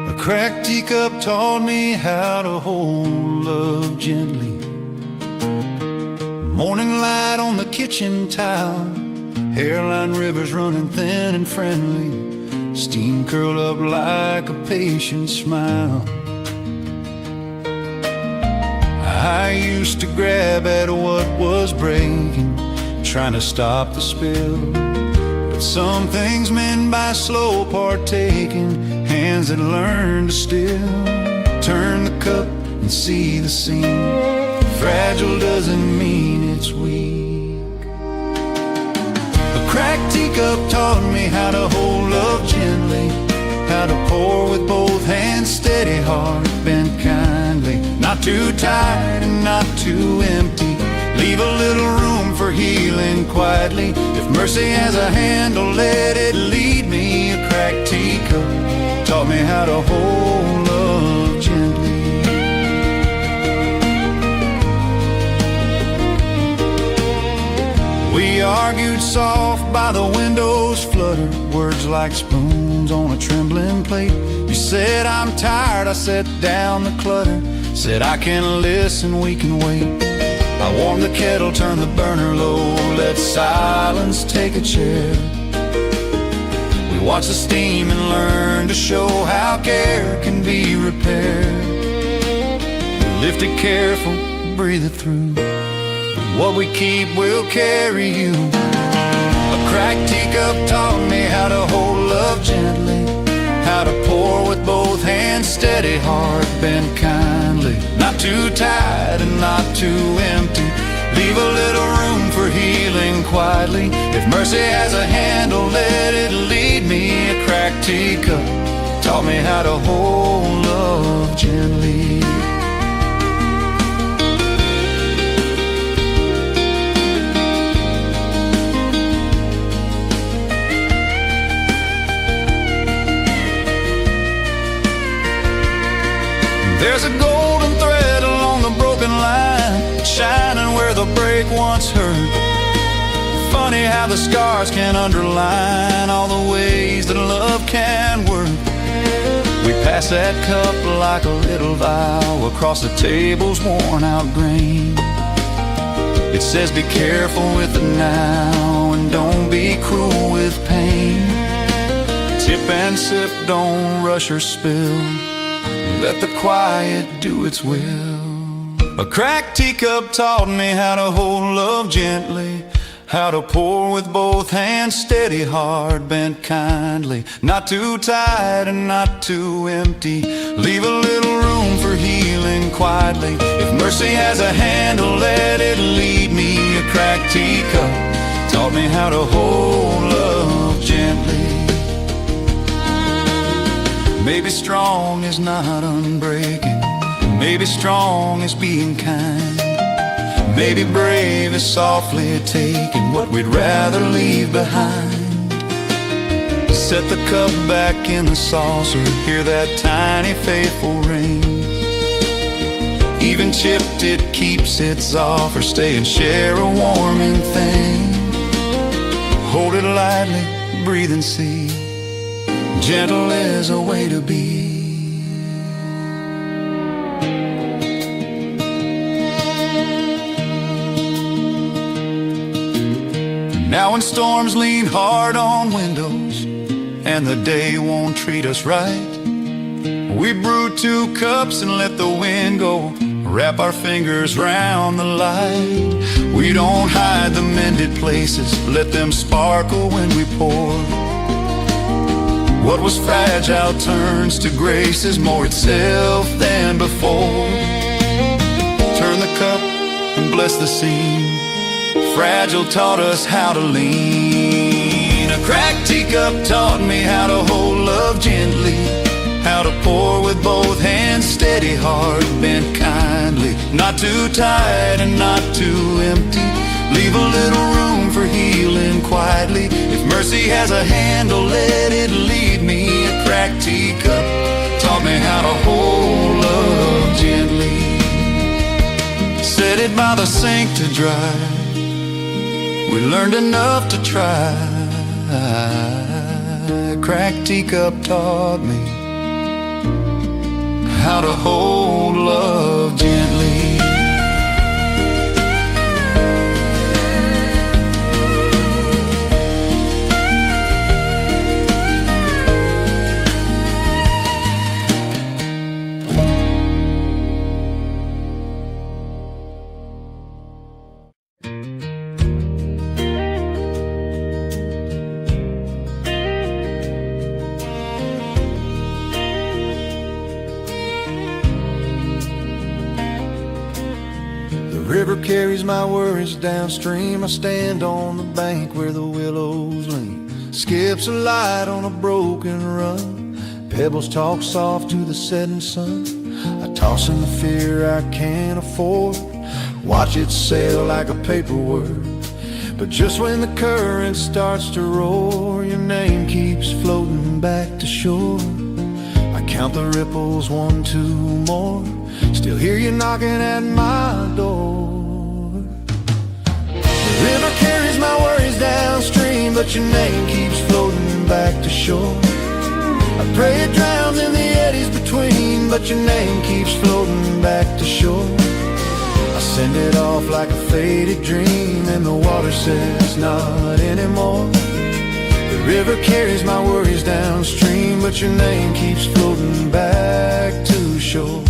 A cracked teacup taught me how to hold love gently. Morning light on the kitchen tile, hairline rivers running thin and friendly, steam curled up like a patient smile. I used to grab at what was breaking, trying to stop the spill. But some things mend by slow partaking, hands that learn to still turn the cup and see the scene. Fragile doesn't mean it's weak. A cracked teacup taught me how to hold love gently, how to pour with both hands, steady heart, bent kindly. Not too tight and not too empty, leave a little room for healing quietly. If mercy has a handle, let it lead me. A cracked teacup taught me how to hold love gently. We argued soft by the window's flutter, words like spoons on a trembling plate. You said I'm tired, I set down the clutter, said I can listen, we can wait. I warmed the kettle, turned the burner low, let silence take a chair. We watched the steam and learned to show how care can be repaired. Lift it careful, breathe it through, what we keep will carry you. A cracked teacup taught me how to hold love gently, how to pour with both hands, steady heart, bent kindly. Not too tight and not too empty, leave a little room for healing quietly. If mercy has a handle, let it lead me. A cracked teacup taught me how to hold love gently. There's a golden thread along the broken line, shining where the break once hurt. Funny how the scars can underline all the ways that love can work. We pass that cup like a little vial across the table's worn out grain. It says be careful with it now and don't be cruel with pain. Tip and sip, don't rush or spill, let the quiet do its will. A cracked teacup taught me how to hold love gently, how to pour with both hands, steady heart, bent kindly. Not too tight and not too empty, leave a little room for healing quietly. If mercy has a handle, let it lead me. A cracked teacup taught me how to hold love gently. Maybe strong is not unbreaking, maybe strong is being kind, maybe brave is softly taking what we'd rather leave behind. Set the cup back in the saucer, hear that tiny faithful ring. Even chipped it keeps its offer, stay and share a warming thing. Hold it lightly, breathe and see, gentle is a way to be. Now when storms lean hard on windows and the day won't treat us right, we brew 2 cups and let the wind go, wrap our fingers round the light. We don't hide the mended places, let them sparkle when we pour. What was fragile turns to grace, is more itself than before. Turn the cup and bless the scene, fragile taught us how to lean. A cracked teacup taught me how to hold love gently, how to pour with both hands, steady heart, bent kindly. Not too tight and not too empty, leave a little room for healing quietly. If mercy has a handle, let it lead me. A cracked teacup taught me how to hold love gently. Set it by the sink to dry, we learned enough to try. A cracked teacup taught me how to hold love gently. The river carries my worries downstream. I stand on the bank where the willows lean. Skips a light on a broken run. Pebbles talk soft to the setting sun. I toss in the fear I can't afford. Watch it sail like a paper word. But just when the current starts to roar, your name keeps floating back to shore. I count the ripples, 1, 2 more. Still hear you knocking at my door. The river carries my worries downstream, but your name keeps floating back to shore. I pray it drowns in the eddies between, but your name keeps floating back to shore. I send it off like a faded dream, and the water says not anymore. The river carries my worries downstream, but your name keeps floating back to shore.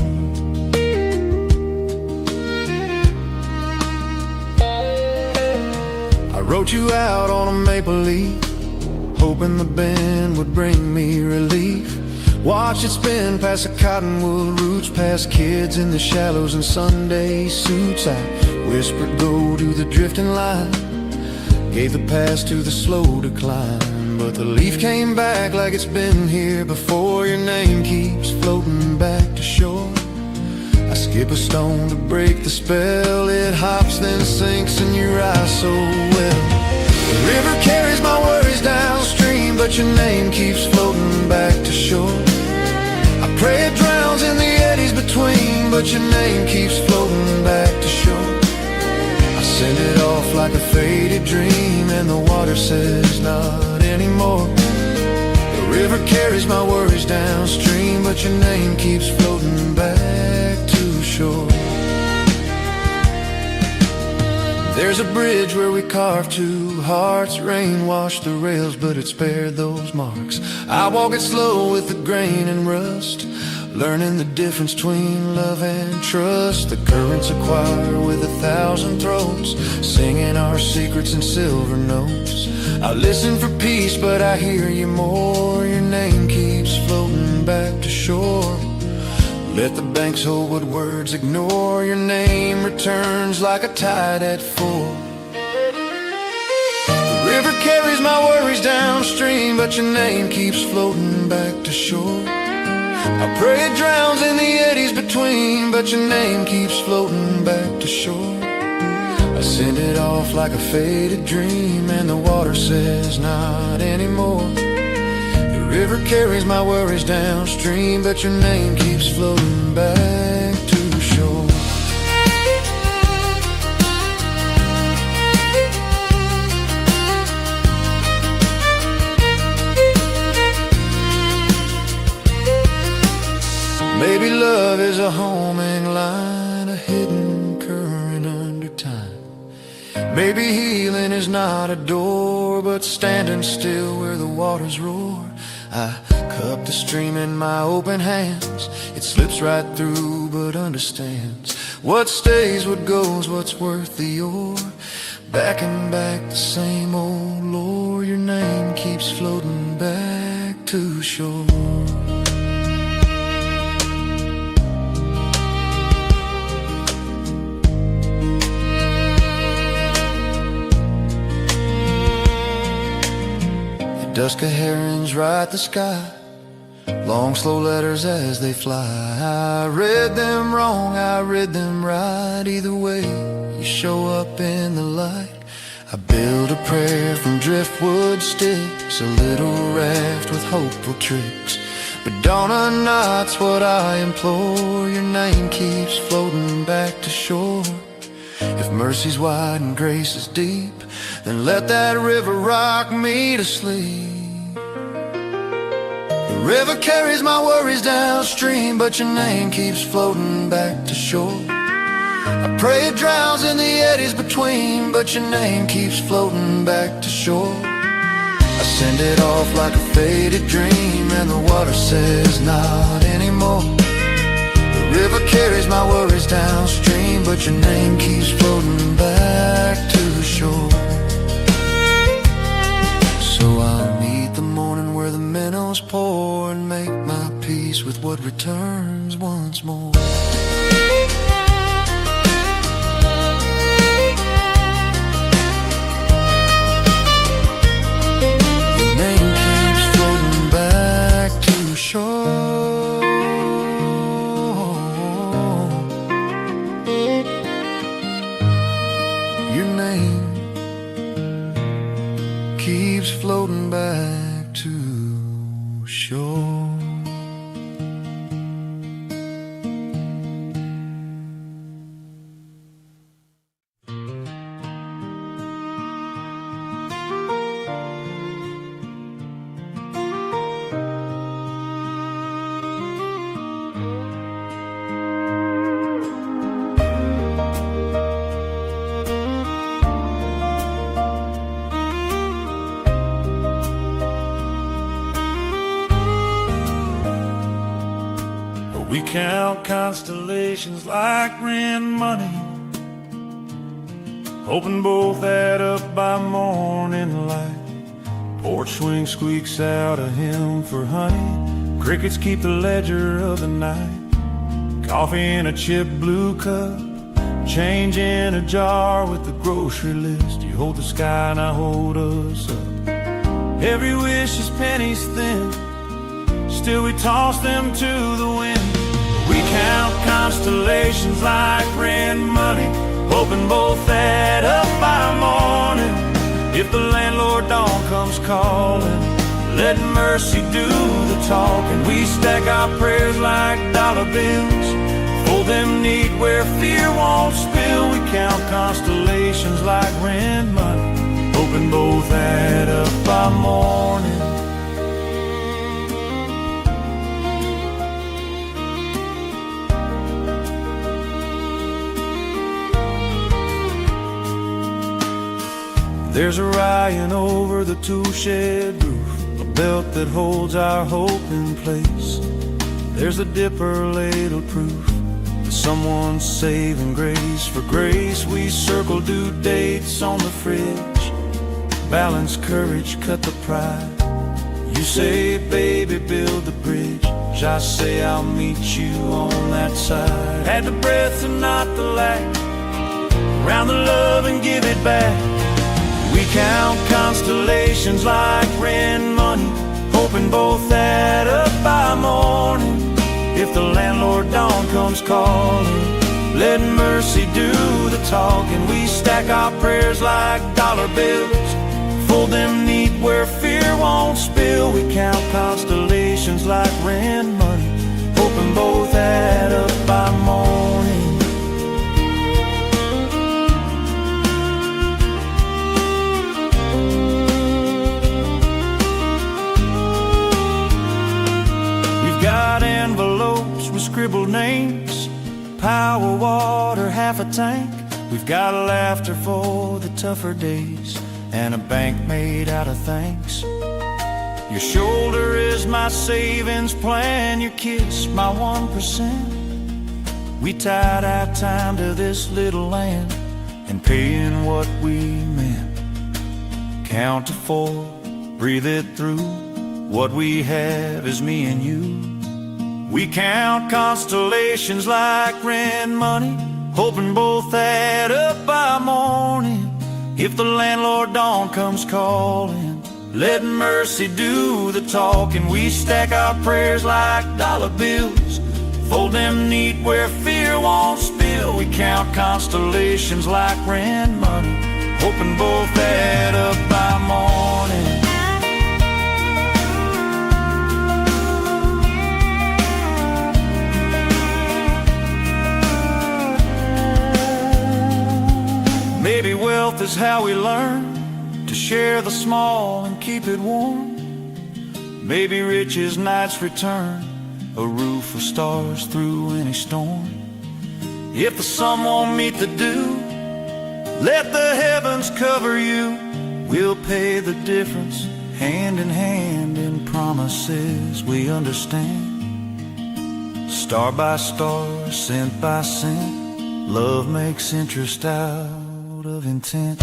I wrote you out on a maple leaf, hoping the bend would bring me relief. Watch it spin past the cottonwood roots, past kids in the shallows and Sunday suits. I whispered go to the drifting line, gave the pass to the slow decline. But the leaf came back like it's been here before. Your name keeps floating back to shore. I skip a stone to break the spell. It hops then sinks and you rise so well. The river carries my worries downstream, but your name keeps floating back to shore. I pray it drowns in the eddies between, but your name keeps floating back to shore. I send it off like a faded dream, and the water says not anymore. The river carries my worries downstream, but your name keeps floating back to shore. There's a bridge where we carved 2 hearts. Rain washed the rails, but it spared those marks. I walk it slow with the grain and rust, learning the difference between love and trust. The currents acquire with 1,000 throats, singing our secrets in silver notes. I listen for peace, but I hear you more. Your name keeps floating back to shore. Let the banks hold what words ignore. Your name returns like a tide at full. The river carries my worries downstream, but your name keeps floating back to shore. I pray it drowns in the eddies between, but your name keeps floating back to shore. I send it off like a faded dream, and the water says not anymore. The river carries my worries downstream, but your name keeps floating back to shore. Maybe love is a homing line, a hidden current under time. Maybe healing is not a door, but standing still where the waters roar. I cup the stream in my open hands. It slips right through but understands what stays, what goes, what's worth the ore. Back and back the same old lore. Your name keeps floating back to shore. Dusk of herons ride the sky, long slow letters as they fly. I read them wrong, I read them right. Either way, you show up in the light. I build a prayer from driftwood sticks, a little raft with hopeful tricks. But dawn or night's what I implore. Your name keeps floating back to shore. If mercy's wide and grace is deep, then let that river rock me to sleep. The River carries my worries downstream, but your name keeps floating back to shore. I pray it drowns in the eddies between, but your name keeps floating back to shore. I send it off like a faded dream, and the water says not anymore. The river carries my worries downstream, but your name keeps floating back to the shore. So I'll meet the morning where the minnows pour, and make my peace with what returns once more. Your name keeps floating back to shore. Your name keeps floating back to shore. We count constellations like rent money, hoping both add up by morning light. Porch swing squeaks out a hymn for honey. Crickets keep the ledger of the night. Coffee in a chipped blue cup, change in a jar with the grocery list. You hold the sky and I hold us up. Every wish is pennies thin, still we toss them to the wind. We count constellations like rent money, hoping both add up by morning. If the landlord dawn comes calling, let mercy do the talking. We stack our prayers like dollar bills, fold them neat where fear won't spill. We count constellations like rent money, hoping both add up by morning. There's Orion over the tool-shed roof, a belt that holds our hope in place. There's the dipper ladle proof that someone's saving grace. For grace we circle due dates on the fridge, balance courage, cut the pride. You say, baby, build the bridge, I say I'll meet you on that side. Add the breath and not the lack, round the love and give it back. We count constellations like rent money, hoping both add up by morning. If the landlord dawn comes calling, let mercy do the talking. We stack our prayers like dollar bills, fold them neat where fear won't spill. We count constellations like rent money, hoping both add up by morning. Got envelopes with scribbled names, power, water, half a tank. We've got laughter for the tougher days, and a bank made out of thanks. Your shoulder is my savings plan, your kiss my 1%. We tied our time to this little land, and paying what we meant. Count to 4, breathe it through. What we have is me and you. We count constellations like rent money, hoping both add up by morning. If the landlord dawn comes calling, let mercy do the talking. We stack our prayers like dollar bills, fold them neat where fear won't spill. We count constellations like rent money, hoping both add up by morning. Maybe wealth is how we learn to share the small and keep it warm. Maybe rich as night's return, a roof of stars through any storm. If the sun won't meet the dew, let the heavens cover you. We'll pay the difference, hand in hand, in promises we understand. Star by star, cent by cent, love makes interest out of intent.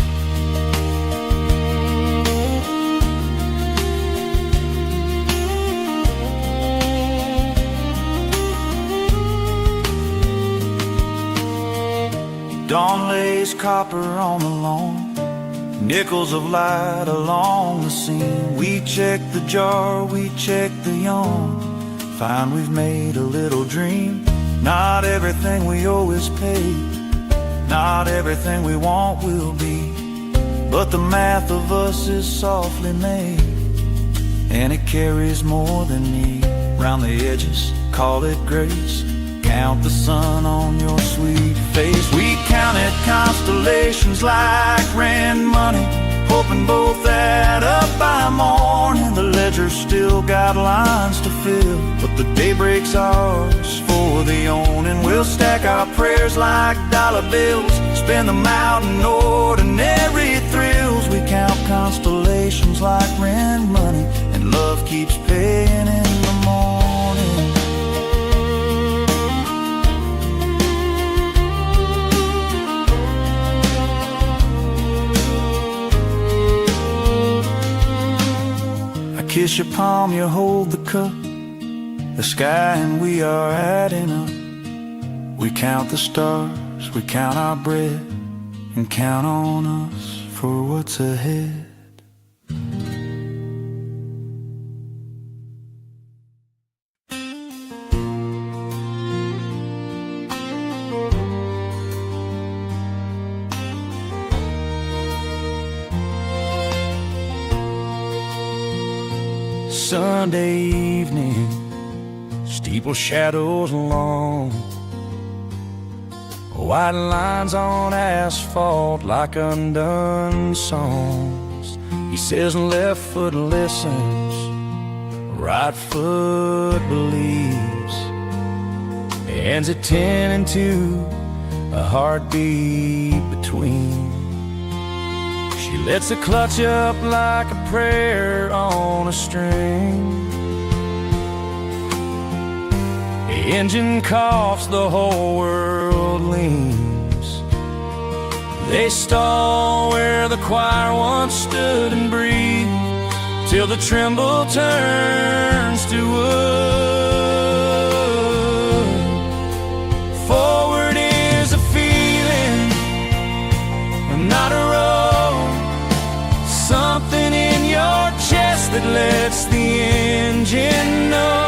Dawn lays copper on the lawn, nickels of light along the seam. We check the jar, we check the yawn, find we've made a little dream. Not everything we owe is paid, not everything we want will be, but the math of us is softly made, and it carries more than need. Round the edges, call it grace, count the sun on your sweet face. We counted constellations like rand money, hoping both add up by morning. The ledger's still got lines to fill, but the daybreak's ours for the owning. We'll stack our prayers like dollar bills, spend them out in ordinary thrills. We count constellations like rand money, and love keeps paying in the morning. Kiss your palm, you hold the cup, the sky and we are adding up. We count the stars, we count our bread, and count on us for what's ahead. Sunday evening, steeple shadows long, white lines on asphalt like undone songs. He says left foot listens, right foot believes. Hands at 10 and 2, a heartbeat between. She lets it clutch up like a prayer on a string. The engine coughs, the whole world leans. They stall where the choir once stood and breathed, till the tremble turns to wood. Forward is a feeling, not a road. Something in your chest that lets the engine know.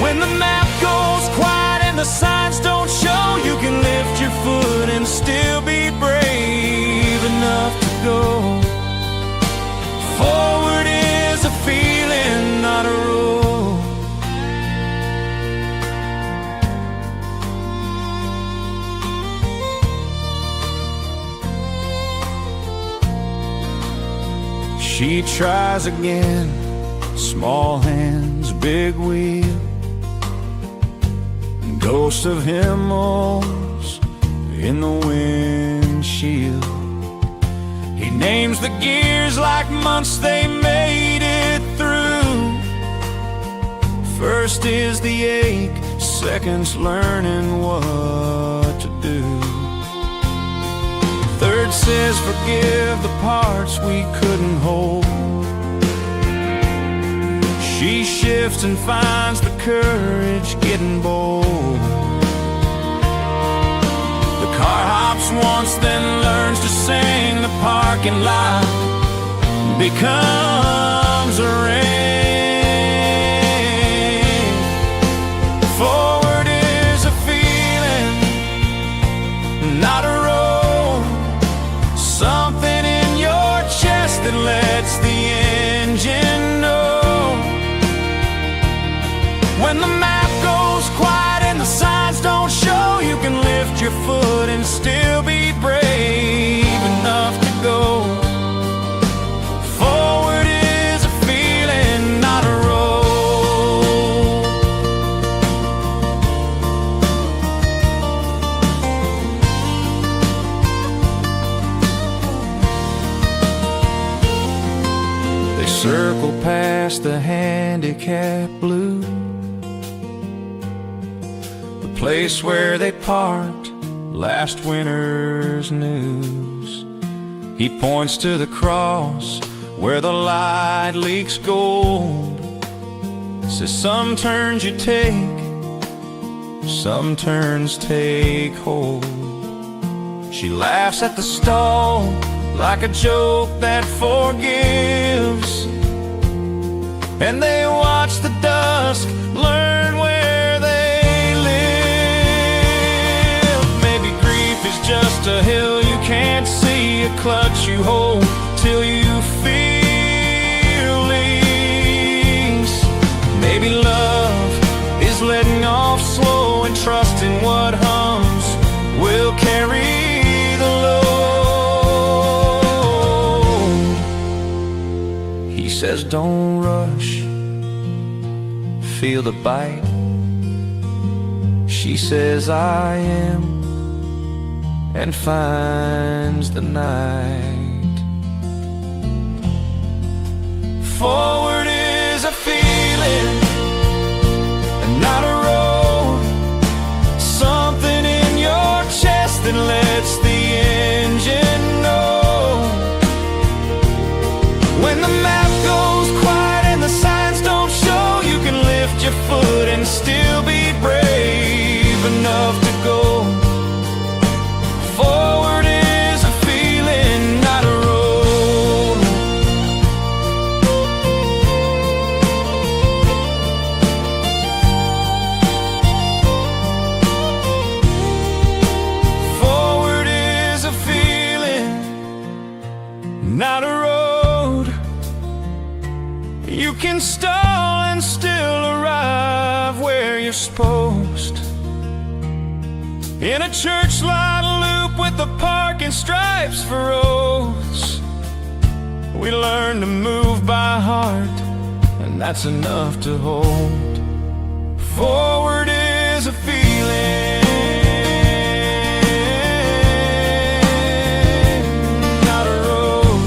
When the map goes quiet and the signs don't show, you can lift your foot and still be brave enough to go. Forward is a feeling, not a road. She tries again, small hands, big wheel. Ghost of hymnals in the windshield. He names the gears like months they made it through. First is the ache, second's learning what to do. Third says forgive the parts we couldn't hold. She shifts and finds the courage getting bold. The car hops once, then learns to sing. The parking lot becomes a ring. Forward is a feeling, not a road. Something in your chest that lets the engine know. When the map goes quiet and the signs don't show, you can lift your foot and still be brave enough to go. Forward is a sunset blue, the place where they parked last winter's news. He points to the cross where the light leaks gold, says some turns you take, some turns take hold. She laughs at the stall like a joke that forgives, and they watch the dusk learn where they live. Maybe grief is just a hill you can't see, a clutch you hold till you feel ease. Maybe love is letting off slow and trusting what hums will carry the load. He says don't rush, feel the bite. She says I am, and finds the night. Forward is a feeling and not a road, something in your chest that lets the engine know. When the map goes quiet and the signs don't show, you can lift your foot and still be brave enough to go. Forward is a feeling, not a road. Forward is a feeling, not a road. You can stall and still arrive where you're supposed. In a church lot loop with the parking stripes for roads, we learn to move by heart, and that's enough to hold. Forward is a feeling, not a road.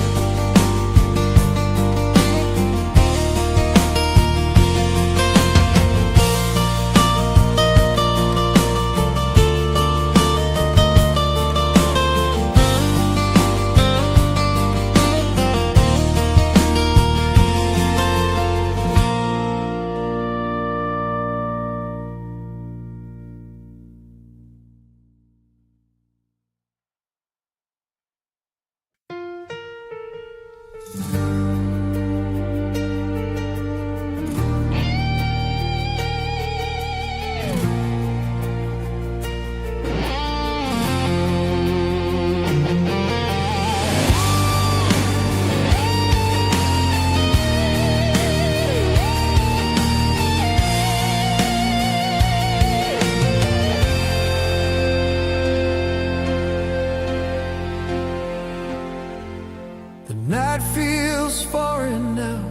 The night feels foreign now,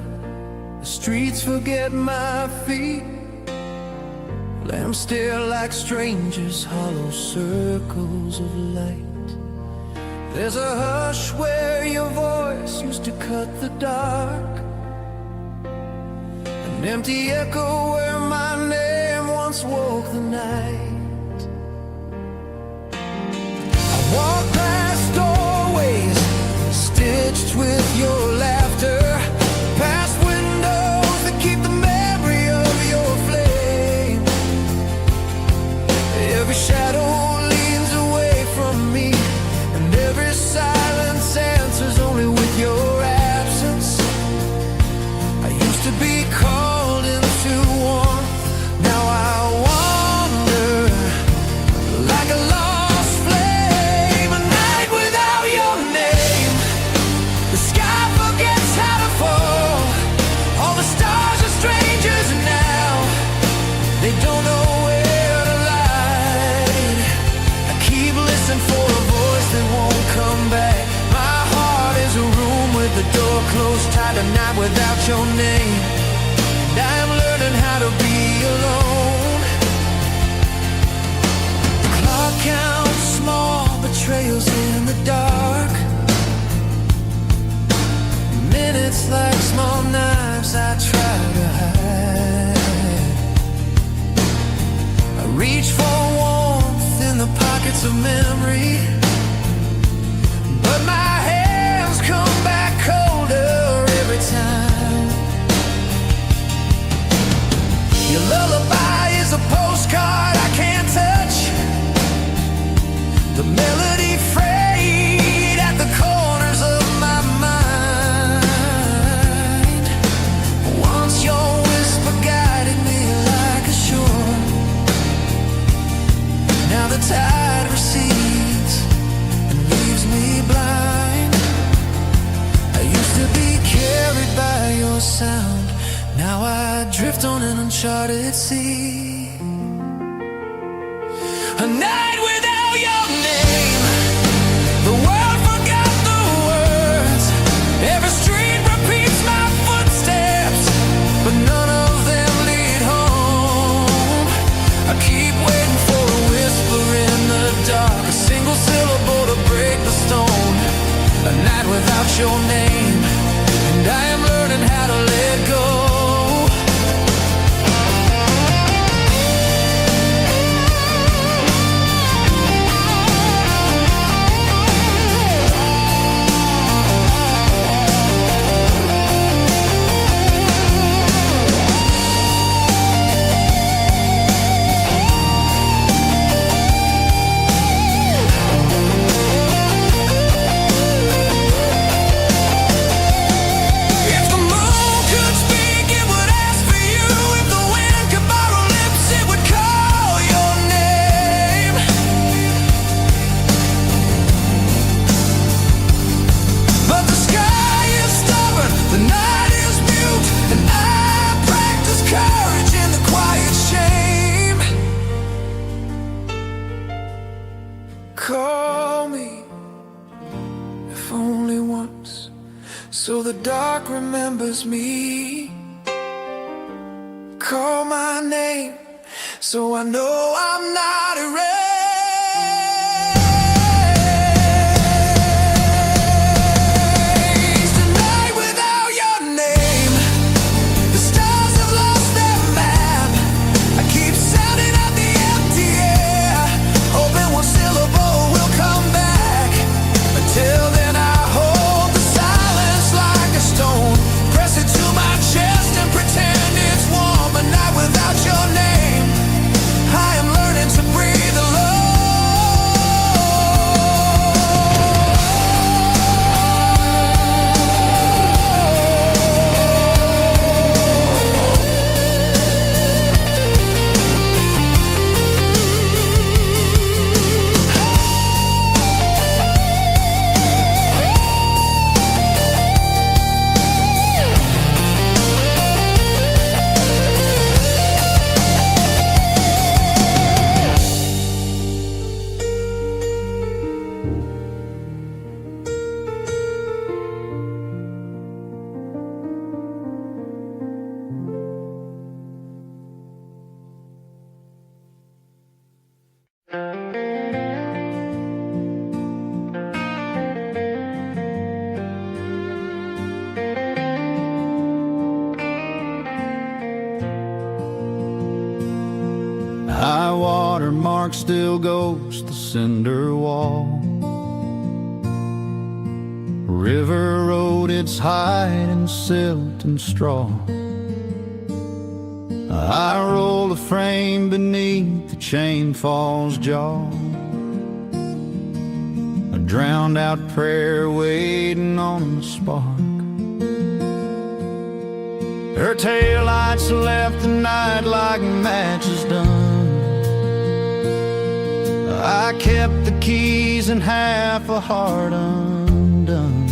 the streets forget my feet. Lamps stare like strangers, hollow circles of light. There's a hush where your voice used to cut the dark, an empty echo where my name once woke the night. I walk past doorways stitched with your laughter, past windows that keep the memory of your flame. Every shadow leans away from me, and every silence answers only with your absence. I used to be called into warmth, now I wander like a lost flame. A night without your name, the sky forgets how to fall. All the stars are strangers now, they don't know where to light. I keep listening for a voice that won't come back. My heart is a room with the door closed tight, a night without your name. And I am learning how to be alone. The clock counts small betrayals in the dark, minutes like small knives I try to hide. lullaby is a postcard I can't touch. The melody frayed at the corners of my mind. Once your whisper guided me like a shore. Now the tide recedes and leaves me blind. I used to be carried by your sound. Now I drift on an uncharted sea. A night without your name. The world forgot the words. Every street repeats my footsteps, but none of them lead home. I keep waiting for a whisper in the dark, a single syllable to break the stone. A night without your name, and I am learning how to let go. Call me, if only once, so the dark remembers me. Call my name, so I know I'm not erased. A night without your name, the stars have lost their map. I keep sounding out the empty air, hoping one syllable will come back. Until then I hold the silence like a stone, press it to my chest and pretend it's warm. A night without your name, I am learning to breathe alone. High water mark still goes the cinder wall. River road its height in silt and straw. I roll the frame beneath the chain fall's jaw. A drowned out prayer waiting on the spark. Her taillights left the night like matches done. I kept the keys and half a heart undone.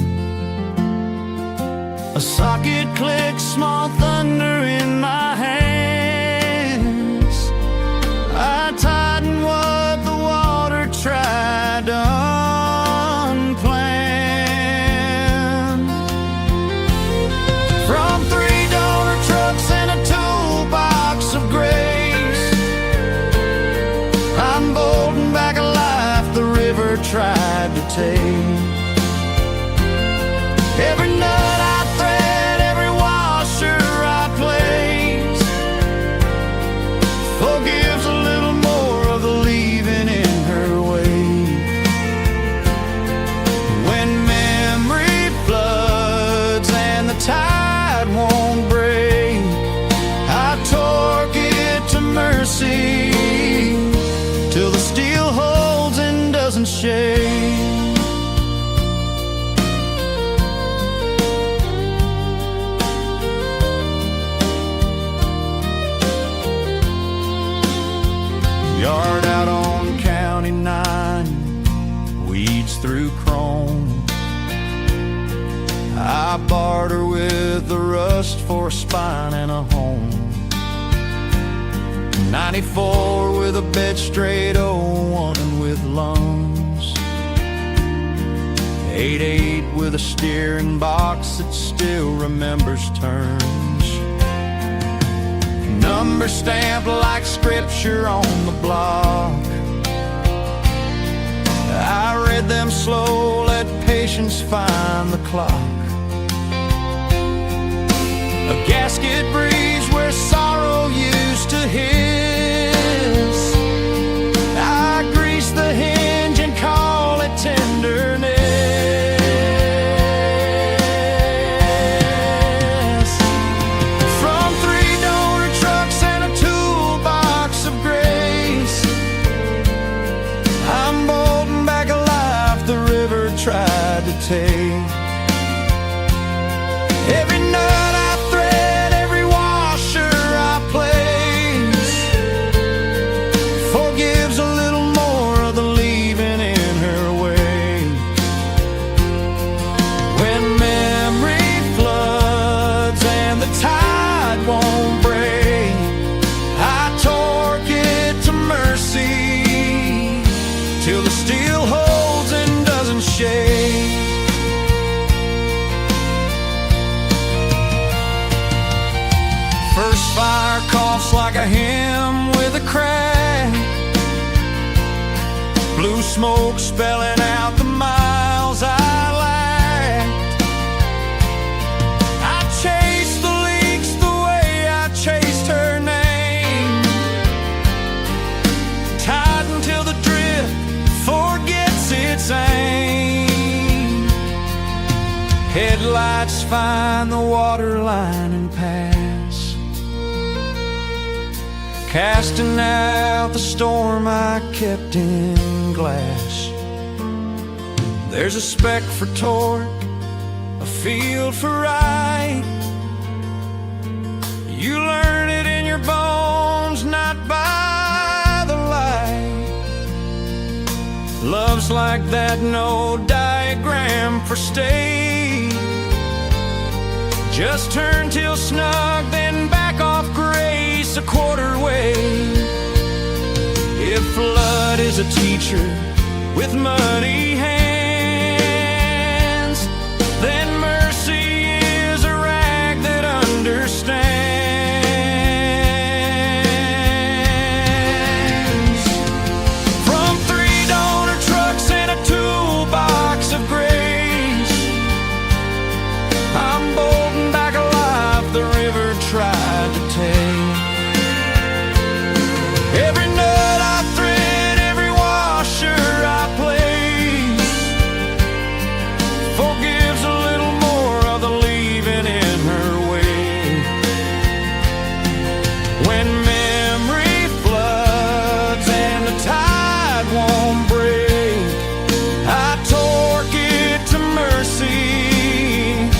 A socket clicks, small thunder in my hands. I tighten what the water tried to unplan. From 3 donor trucks and a toolbox of grace, I'm bolting back a life the river tried to take. Every nut I thread, every washer I place, forgives a little more of the leaving in her wake. When memory floods and the tide won't break, I torque it Yard out on County 9, weeds through chrome. I barter with the rust for a spine and a home. 94 with a bed straight, 01 with lungs. 88 with a steering box that still remembers turns. Number stamped like scripture on the block. I read them slow, let patience find the clock. A gasket breeze where sorrow used to hiss. I grease the hinge and call it tenderness. From 3 donor trucks and a toolbox of grace, I'm bolting back alive the river tried to take. Every nut I thread, every washer I place, forgives a little more of the leaving in her wake. When memory floods and the tide won't break, I torque it to mercy till the steel holds and doesn't shake. First fire coughs like a hymn with a crack. Blue smoke spelling out the miles I lacked. I chased the leaks the way I chased her name, tied until the drift forgets its aim. Headlights find the water line and pass, casting out the storm I kept in glass. There's a spec for torque, a field for right. You learn it in your bones, not by the light. Love's like that, no diagram for state. Just turn till snug, then back off grace a quarter way. If flood is a teacher with muddy hands, then mercy is a rag that understands. From 3 donor trucks and a toolbox of grace, I'm bolting back alive the river tried to take. Every nut I thread, every washer I place, forgives a little more of the leaving in her wake. When memory floods and the tide won't break, I torque it to mercy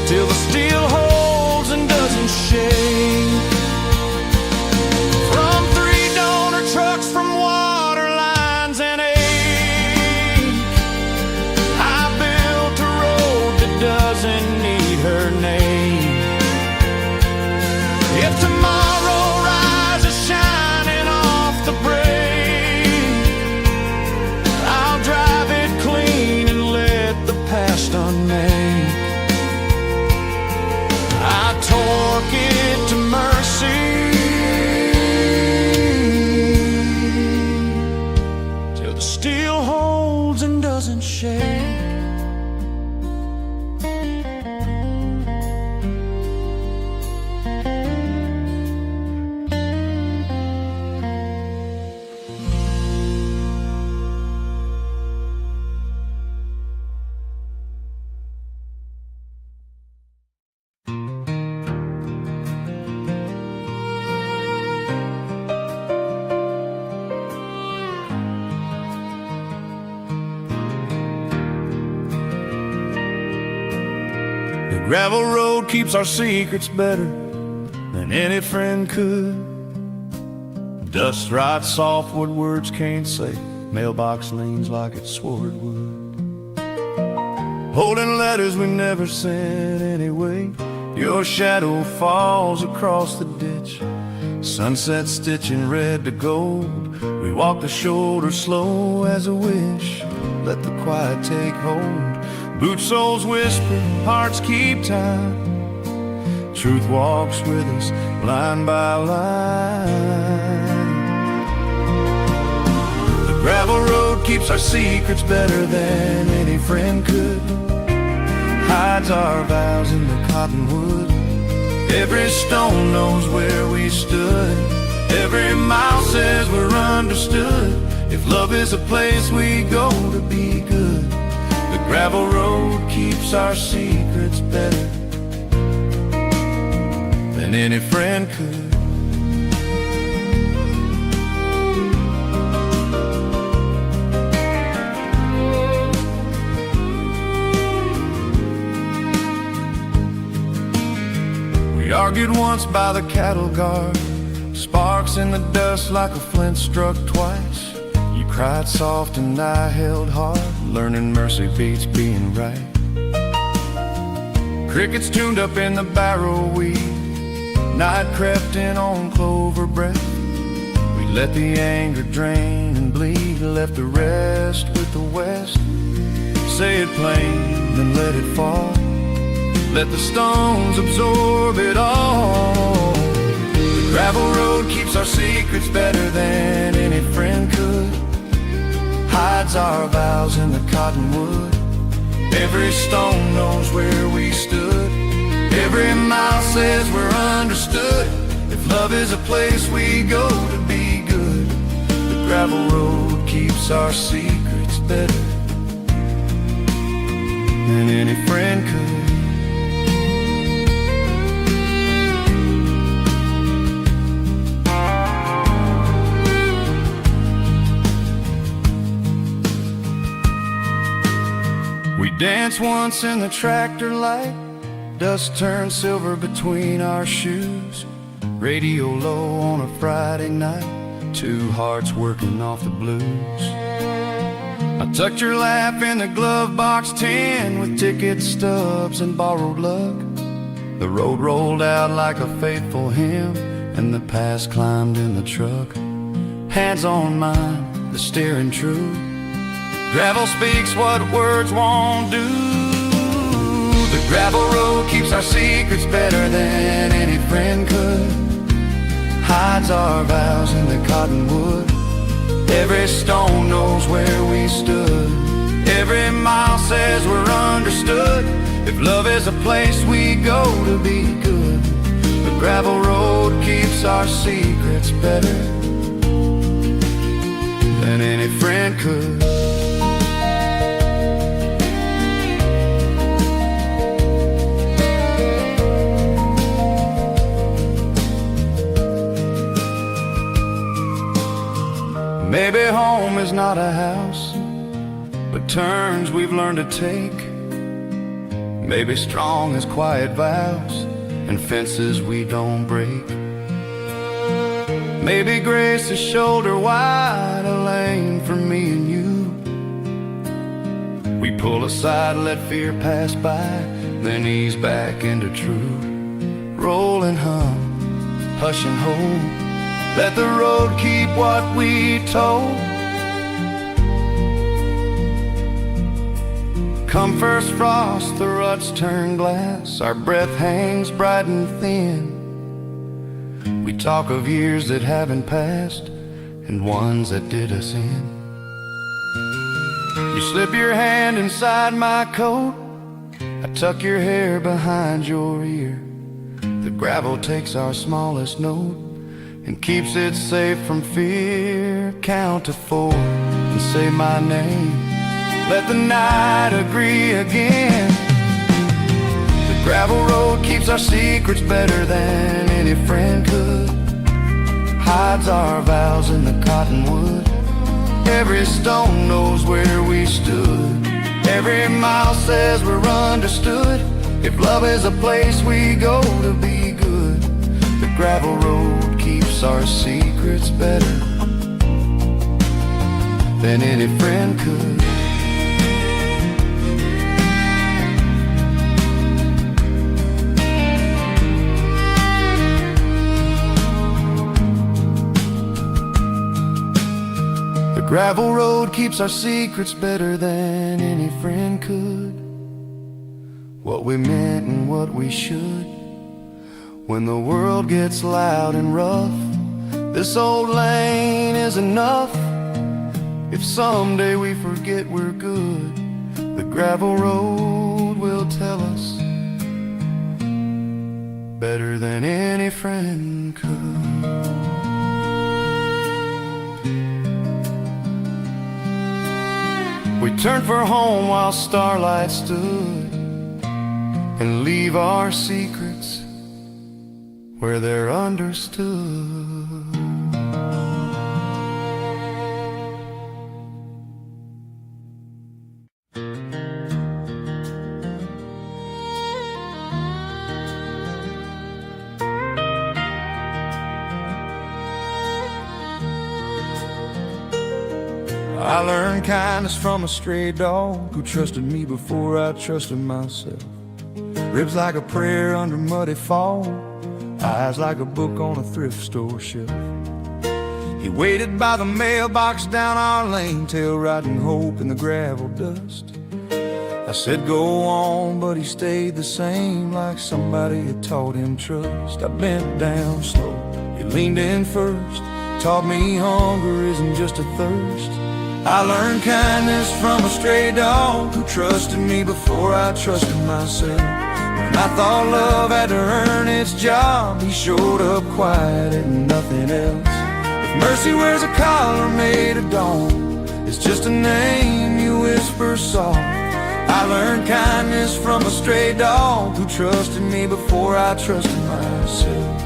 till the steel holds and doesn't shake. From 3 donor trucks, from water lines and ache, I built a road that doesn't need her name. If tomorrow rises shining off the break, I'll drive it clean and let the past unmake. I torque it to mercy till the steel holds and doesn't shake. The gravel road keeps our secrets better than any friend could. Dust writes soft what words can't say. Mailbox leans like it's swore it would. Holding letters we never sent anyway. Your shadow falls across the ditch. Sunset stitching red to gold. We walk the shoulder slow as a wish. Let the quiet take hold. Boot soles whisper, hearts keep time. Truth walks with us, line by line. The gravel road keeps our secrets better than any friend could. Hides our vows in the cottonwood. Every stone knows where we stood. Every mile says we're understood. If love is a place we go to be good, the gravel road keeps our secrets better than any friend could. We argued once by the cattle guard. Sparks in the dust like a flint struck twice. You cried soft and I held hard, learning mercy beats being right. Crickets tuned up in the barrow weed. Night crept in on clover breath. We let the anger drain and bleed. Left the rest with the west. Say it plain, then let it fall. Let the stones absorb it all. The gravel road keeps our secrets better than any friend could. Hides our vows in the cottonwood. Every stone knows where we stood. Every mile says we're understood. If love is a place we go to be good, the gravel road keeps our secrets better than any friend could. We danced once in the tractor light. Dust turned silver between our shoes. Radio low on a Friday night. Two hearts working off the blues. I tucked your lap in the glove box tin with ticket stubs and borrowed luck. The road rolled out like a faithful hymn, and the past climbed in the truck. Hands on mine, the steering true. Gravel speaks what words won't do. The gravel road keeps our secrets better than any friend could. Hides our vows in the cottonwood. Every stone knows where we stood. Every mile says we're understood. If love is a place we go to be good, the gravel road keeps our secrets better than any friend could. Maybe home is not a house, but turns we've learned to take. Maybe strong as quiet vows and fences we don't break. Maybe grace is shoulder wide, a lane for me and you. We pull aside, let fear pass by, then ease back into truth. Roll and hum, hush and hold. Let the road keep what we told. Come first frost, the ruts turn glass. Our breath hangs bright and thin. We talk of years that haven't passed and ones that did us in. You slip your hand inside my coat. I tuck your hair behind your ear. The gravel takes our smallest note and keeps it safe from fear. Count to 4 and say my name. Let the night agree again. The gravel road keeps our secrets better than any friend could. Hides our vows in the cottonwood. Every stone knows where we stood. Every mile says we're understood. If love is a place we go to be good, the gravel road keeps keeps our secrets better than any friend could. The gravel road keeps our secrets better than any friend could. What we meant and what we should. When the world gets loud and rough, this old lane is enough. If someday we forget we're good, the gravel road will tell us better than any friend could. We turned for home while starlight stood, and leave our secrets where they're understood. I learned kindness from a stray dog who trusted me before I trusted myself. Ribs like a prayer under muddy fall, eyes like a book on a thrift store shelf. He waited by the mailbox down our lane, tail riding hope in the gravel dust. I said go on, but he stayed the same, like somebody had taught him trust. I bent down slow, he leaned in first, taught me hunger isn't just a thirst. I learned kindness from a stray dog who trusted me before I trusted myself. When I thought love had to earn its job, he showed up quiet and nothing else. If mercy wears a collar made of dawn, it's just a name you whisper soft. I learned kindness from a stray dog who trusted me before I trusted myself.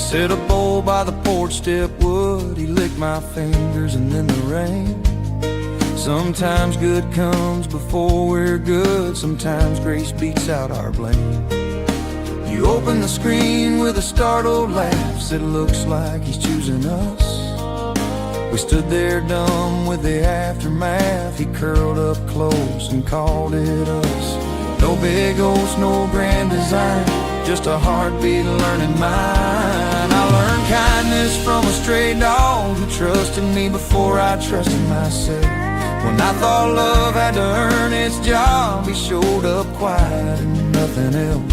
Set a bowl by the porch step wood, he licked my fingers and then the rain. Sometimes good comes before we're good, sometimes grace beats out our blame. You open the screen with a startled laugh, said looks like he's choosing us. We stood there dumb with the aftermath, he curled up close and called it us. No big hopes, no grand design, just a heartbeat learning mine. I learned kindness from a stray dog who trusted me before I trusted myself. When I thought love had to earn its job, he showed up quiet and nothing else.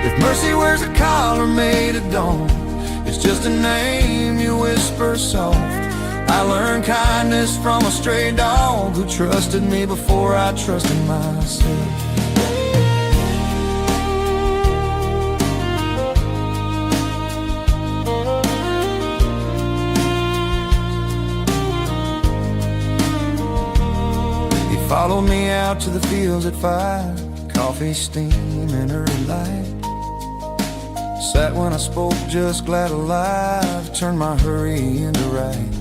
If mercy wears a collar made of dawn, it's just a name you whisper soft. I learned kindness from a stray dog who trusted me before I trusted myself. Followed me out to the fields at 5, coffee steaming early light. Sat when I spoke, just glad alive, turned my hurry into right.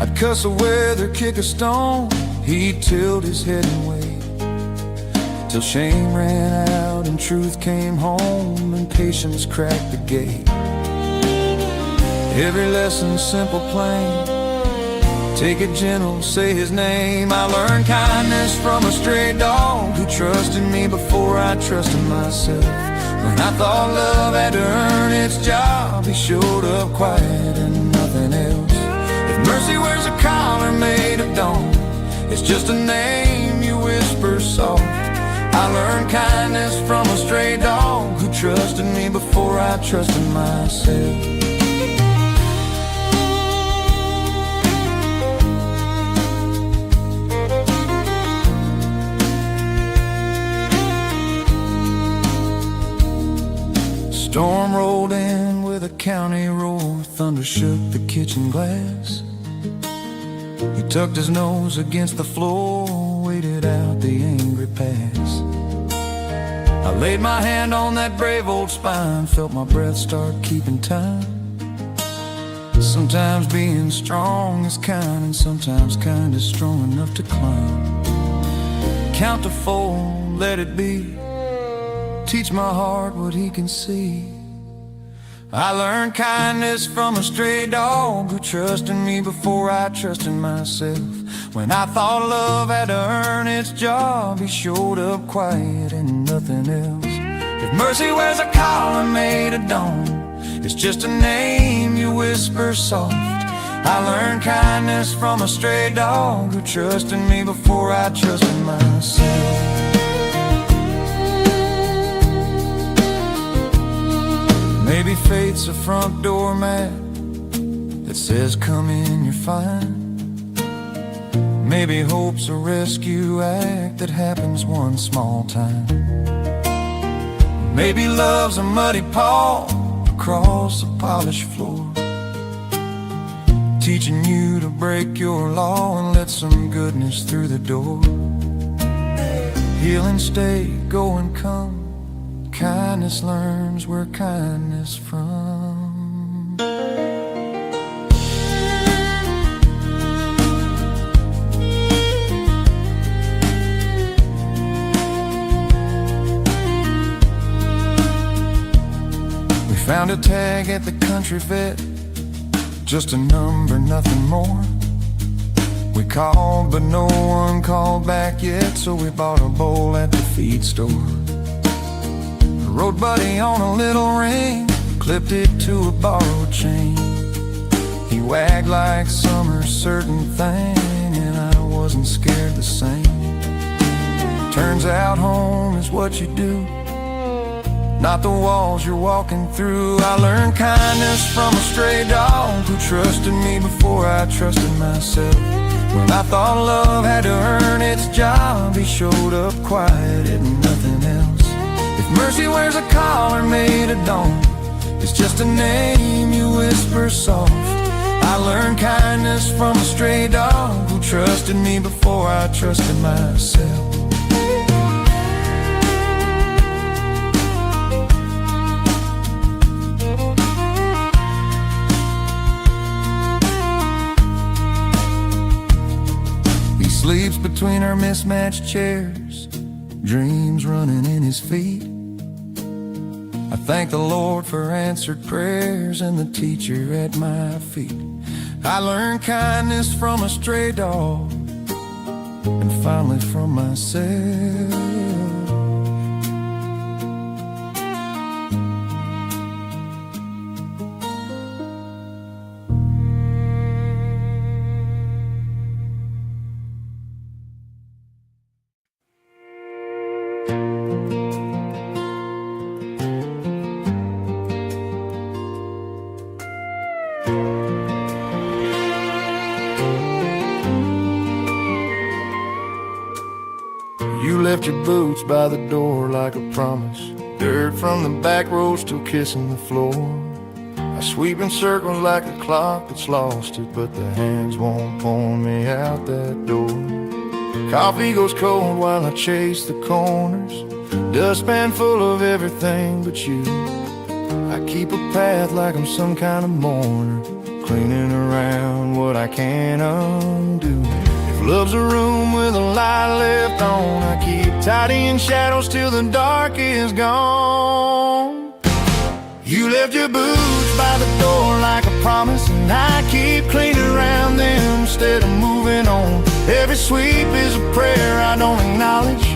I'd cuss a weather, kick a stone, he'd tilt his head and wait, till shame ran out and truth came home and patience cracked the gate. Every lesson simple, plain, take it gentle, say his name. I learned kindness from a stray dog who trusted me before I trusted myself. When I thought love had to earn its job, he showed up quiet and nothing else. If mercy wears a collar made of dawn, it's just a name you whisper soft. I learned kindness from a stray dog who trusted me before I trusted myself. Storm rolled in with a county roar, thunder shook the kitchen glass. He tucked his nose against the floor, waited out the angry pass. I laid my hand on that brave old spine, felt my breath start keeping time. Sometimes being strong is kind, and sometimes kind is strong enough to climb. Count to 4, let it be. Teach my heart what he can see. I learned kindness from a stray dog who trusted me before I trusted myself. When I thought love had to earn its job, he showed up quiet and nothing else. If mercy wears a collar made of dawn, it's just a name you whisper soft. I learned kindness from a stray dog who trusted me before I trusted myself. Maybe fate's a front door mat that says come in, you're fine. Maybe hope's a rescue act that happens one small time. Maybe love's a muddy paw across a polished floor, teaching you to break your law and let some goodness through the door. Heal and stay, go and come. Kindness learns where kindness from. We found a tag at the country vet, just a number, nothing more. We called but no one called back yet, so we bought a bowl at the feed store. Road buddy on a little ring, clipped it to a borrowed chain. He wagged like some certain thing, and I wasn't scared the same. Turns out home is what you do, not the walls you're walking through. I learned kindness from a stray dog who trusted me before I trusted myself. When I thought love had to earn its job, he showed up quiet and nothing else. If mercy wears a collar made of dawn, it's just a name you whisper soft. I learned kindness from a stray dog who trusted me before I trusted myself. He sleeps between our mismatched chairs, dreams running in his feet. I thank the Lord for answered prayers and the teacher at my feet. I learned kindness from a stray dog and finally from myself. You left your boots by the door like a promise. Dirt from the back row still kissing the floor. I sweep in circles like a clock that's lost it, but the hands won't pull me out that door. Coffee goes cold while I chase the corners, dustpan full of everything but you. I keep a path like I'm some kind of mourner, cleaning around what I can't undo. Love's a room with a light left on, I keep tidying shadows till the dark is gone. You left your boots by the door like a promise, and I keep cleaning around them instead of moving on. Every sweep is a prayer I don't acknowledge,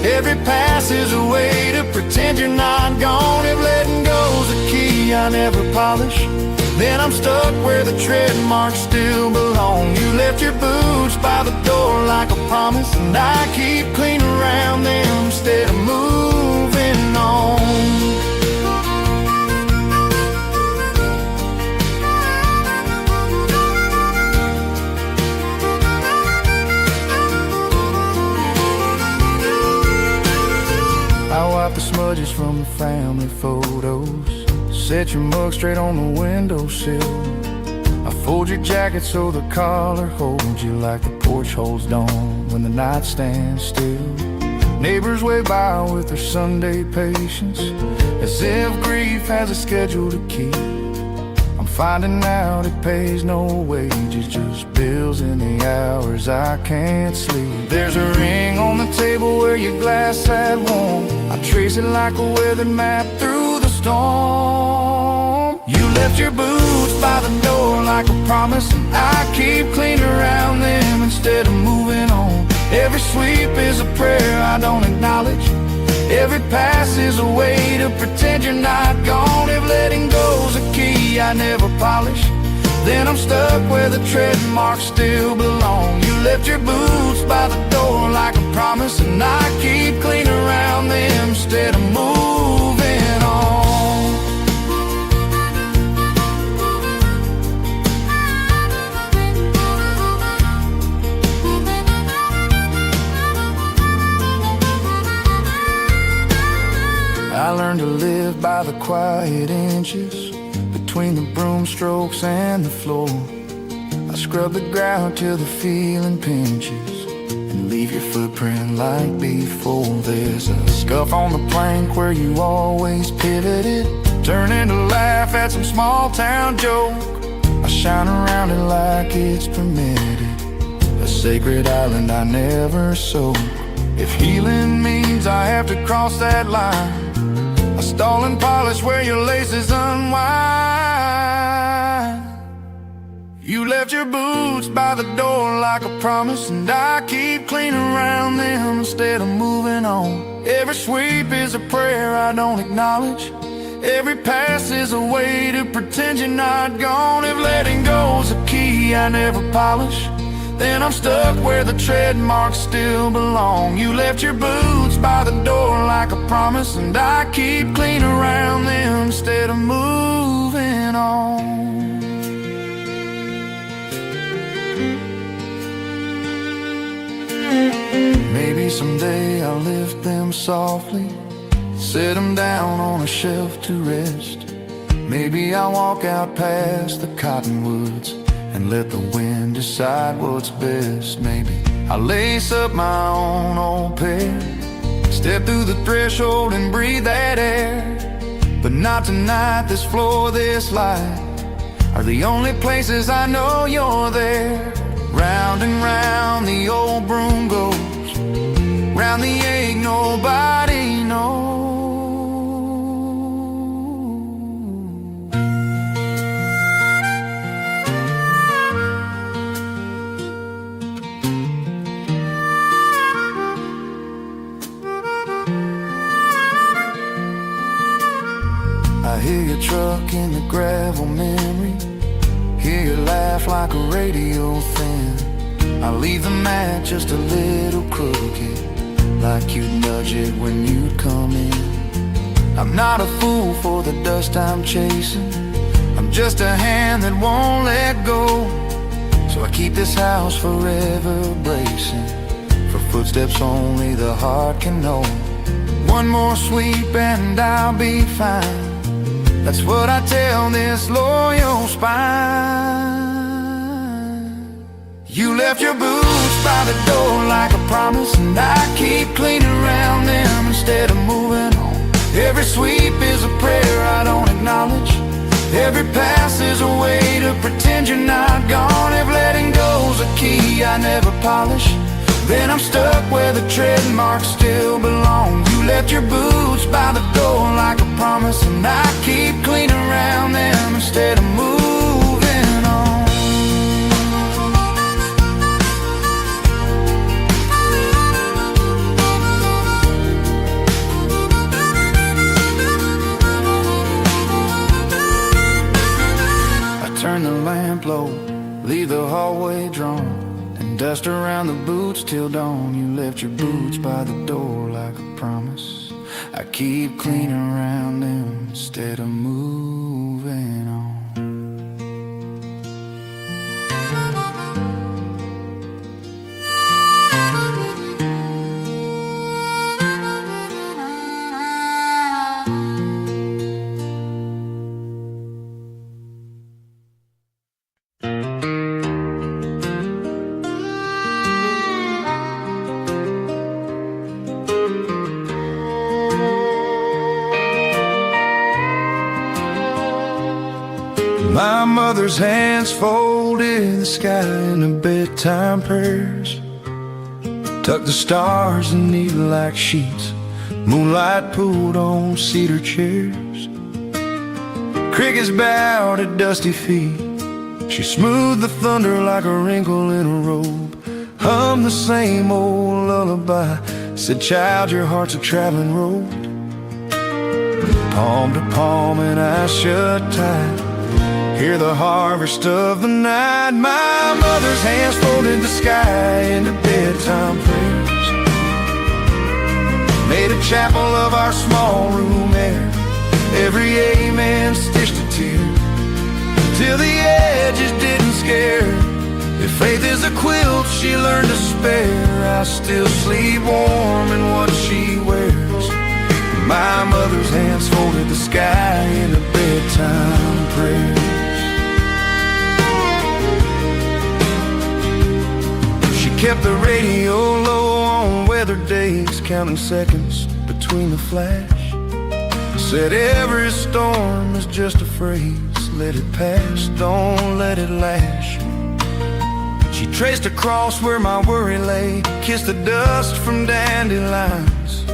every pass is a way to pretend you're not gone. If letting go's a key I never polish, then I'm stuck where the tread marks still belong. You left your boots by the door like a promise, and I keep cleaning around them instead of moving on. I wipe the smudges from the family photos, set your mug straight on the windowsill. I fold your jacket so the collar holds you like the porch holds dawn when the night stands still. Neighbors wave by with their Sunday patience, as if grief has a schedule to keep. I'm finding out it pays no wages, just bills and the hours I can't sleep. There's a ring on the table where your glass sat warm. I trace it like a weathered map through the storm. You left your boots by the door like a promise, and I keep cleaning around them instead of moving on. Every sweep is a prayer I don't acknowledge. Every pass is a way to pretend you're not gone. If letting go's a key I never polish, then I'm stuck where the tread marks still belong. You left your boots by the door like a promise, and I keep cleaning around them instead of moving on. I learned to live by the quiet inches between the broom strokes and the floor. I scrub the ground till the feeling pinches and leave your footprint like before. There's a scuff on the plank where you always pivoted, turning to laugh at some small town joke. I shine around it like it's permitted, a sacred island I never soak. If healing means I have to cross that line, I stall and polish where your laces unwind. You left your boots by the door like a promise, and I keep cleaning around them instead of moving on. Every sweep is a prayer I don't acknowledge. Every pass is a way to pretend you're not gone. If letting go's a key I never polish, then I'm stuck where the tread marks still belong. You left your boots by the door like a promise, and I keep cleaning around them instead of moving on. Maybe someday I'll lift them softly, set them down on a shelf to rest. Maybe I'll walk out past the cottonwoods and let the wind decide what's best. Maybe I'll lace up my own old pair, step through the threshold and breathe that air. But not tonight. This floor, this light are the only places I know you're there. Round and round the old broom goes, round the egg nobody knows. I hear your truck in the gravel memory, hear your laugh like a radio thin. I leave the mat just a little crooked, like you'd nudge it when you'd come in. I'm not a fool for the dust I'm chasing, I'm just a hand that won't let go. So I keep this house forever bracing for footsteps only the heart can know. One more sweep and I'll be fine, that's what I tell this loyal spine. You left your boots by the door like a promise, and I keep cleaning around them instead of moving on. Every sweep is a prayer I don't acknowledge. Every pass is a way to pretend you're not gone. If letting go's a key I never polish, then I'm stuck where the tread marks still belong. You left your boots by the door like a promise, and I keep cleaning around them instead of moving on. I turn the lamp low, leave the hallway drawn, and dust around the boots till dawn. You left your boots by the door like a promise, I keep cleaning around them instead of moving on. My mother's hands folded in the sky in the bedtime prayers. Tucked the stars in needle-like sheets. Moonlight pooled on cedar chairs. Crickets bowed at dusty feet. She smoothed the thunder like a wrinkle in a robe. Hummed the same old lullaby. Said, child, your heart's a traveling road. Palm to palm and eyes shut tight. Hear the harvest of the night. My mother's hands folded the sky into bedtime prayers. Made a chapel of our small room there. Every amen stitched a tear, till the edges didn't scare. If faith is a quilt she learned to spare, I still sleep warm in what she wears. My mother's hands folded the sky into bedtime prayers. She kept the radio low on weather days, counting seconds between the flash. Said every storm is just a phrase, let it pass, don't let it lash. She traced across where my worry lay, kissed the dust from dandelions.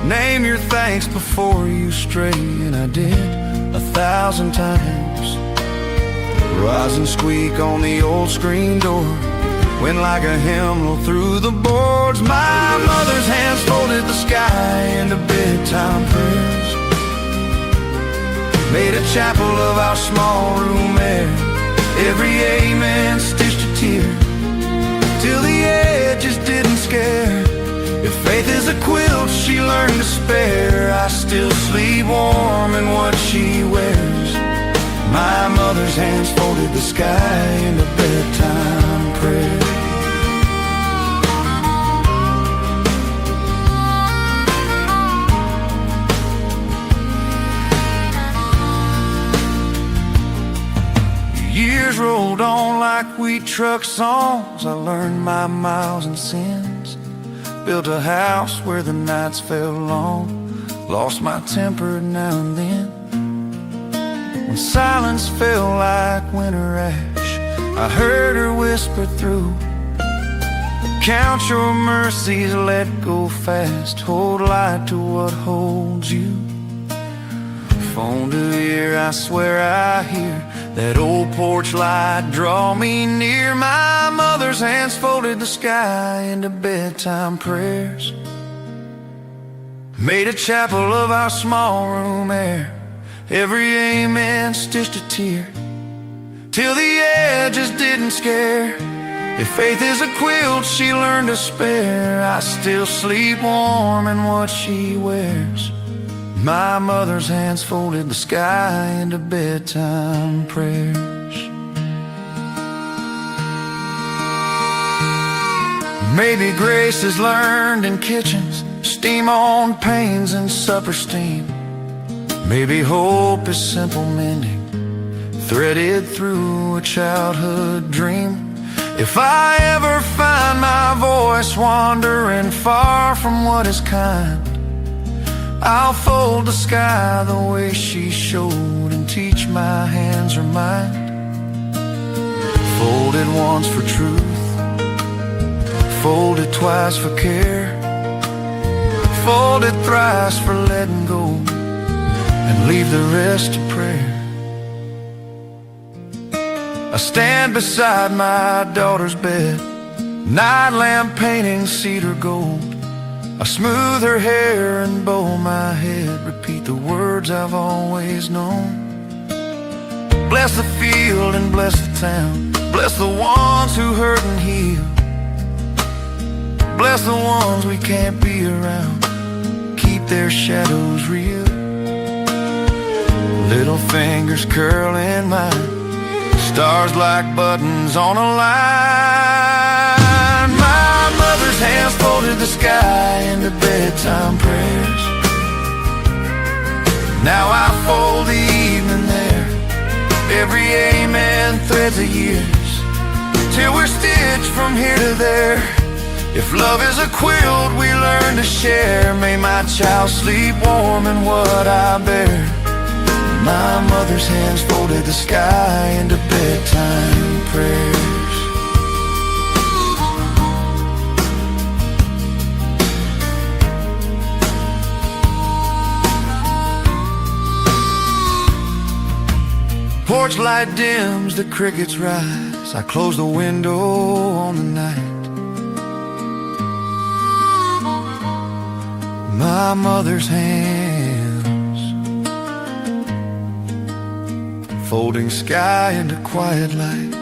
Name your thanks before you stray, and I did 1,000 times. Rise and squeak on the old screen door, went like a hymnal through the boards. My mother's hands folded the sky into bedtime prayers. Made a chapel of our small room there. Every amen stitched a tear, till the edges didn't scare. If faith is a quilt she learned to spare, I still sleep warm in what she wears. My mother's hands folded the sky into bedtime prayer. Years rolled on like wheat truck songs. I learned my miles and sins. Built a house where the nights felt long. Lost my temper now and then. When silence felt like winter ash, I heard her whisper through, count your mercies, let go fast. Hold light to what holds you. Phone to ear, I swear I hear that old porch light draw me near. My mother's hands folded the sky into bedtime prayers. Made a chapel of our small room air. Every amen stitched a tear, till the edges didn't scare. If faith is a quilt she learned to spare, I still sleep warm in what she wears. My mother's hands folded the sky into bedtime prayers. Maybe grace is learned in kitchens, steam on panes and supper steam. Maybe hope is simple mending, threaded through a childhood dream. If I ever find my voice wandering far from what is kind, I'll fold the sky the way she showed and teach my hands her mind. Fold it once for truth, fold it twice for care, fold it thrice for letting go, and leave the rest to prayer. I stand beside my daughter's bed, night lamp painting cedar gold. I smooth her hair and bow my head, repeat the words I've always known. Bless the field and bless the town, bless the ones who hurt and heal, bless the ones we can't be around, keep their shadows real. Little fingers curling mine, stars like buttons on a line. My mother's hands folded the sky into bedtime prayers. Now I fold the evening there. Every amen threads of years, till we're stitched from here to there. If love is a quilt we learn to share, may my child sleep warm in what I bear. My mother's hands folded the sky into bedtime prayers. Porch light dims, the crickets rise. I close the window on the night. My mother's hands folding sky into quiet light.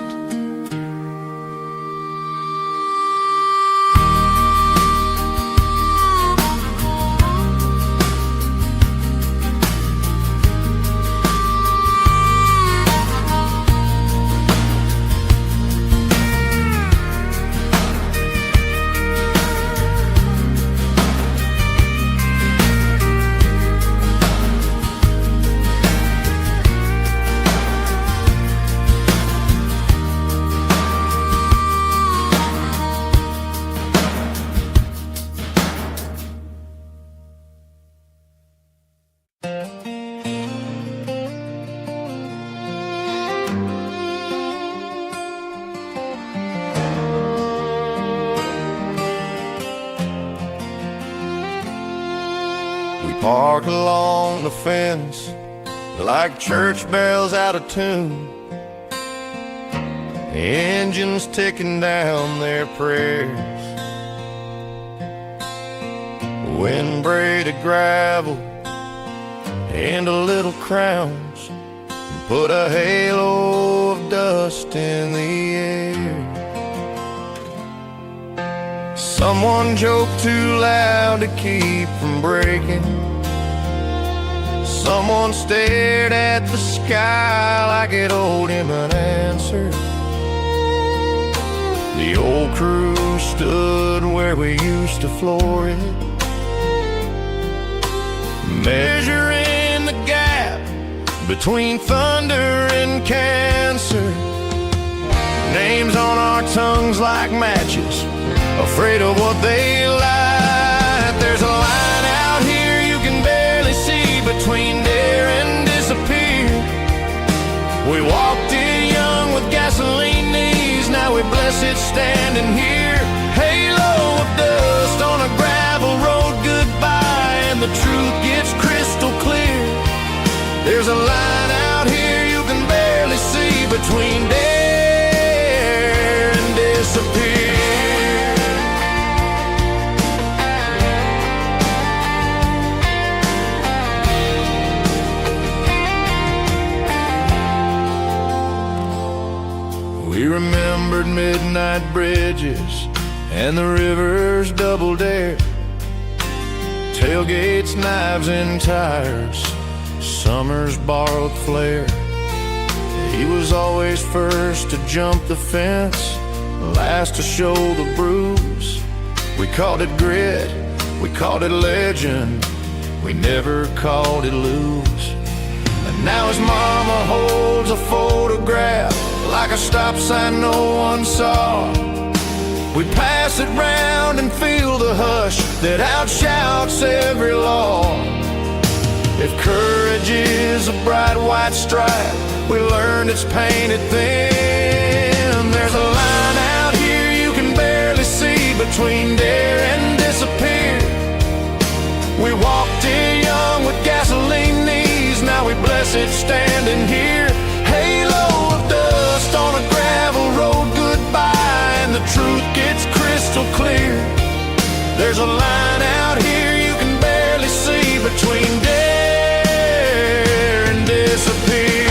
Park along the fence like church bells out of tune, engines ticking down their prayers. Wind braided gravel into little crowns, put a halo of dust in the air. Someone joked too loud to keep from breaking. Someone stared at the sky like it owed him an answer. The old crew stood where we used to floor it, measuring the gap between thunder and cancer. Names on our tongues like matches, afraid of what they light. There's a line out here you can barely see between dare and disappear. We walked in young with gasoline knees, now we bless it standing here. Halo of dust on a gravel road goodbye, and the truth gets crystal clear. There's a line out here you can barely see between dare and disappear. We remembered midnight bridges and the river's double dare, tailgates, knives and tires, summer's borrowed flare. He was always first to jump the fence, last to show the bruise. We called it grit, we called it legend, we never called it lose. And now his mama holds a photograph like a stop sign no one saw. We pass it round and feel the hush that outshouts every law. If courage is a bright white stripe, we learned it's painted thin. There's a line out here you can barely see between dare and disappear. We walked in young with gasoline knees, now we bless it standing here. Halo of dust on a gravel road goodbye, and the truth gets crystal clear. There's a line out here you can barely see between dare and disappear.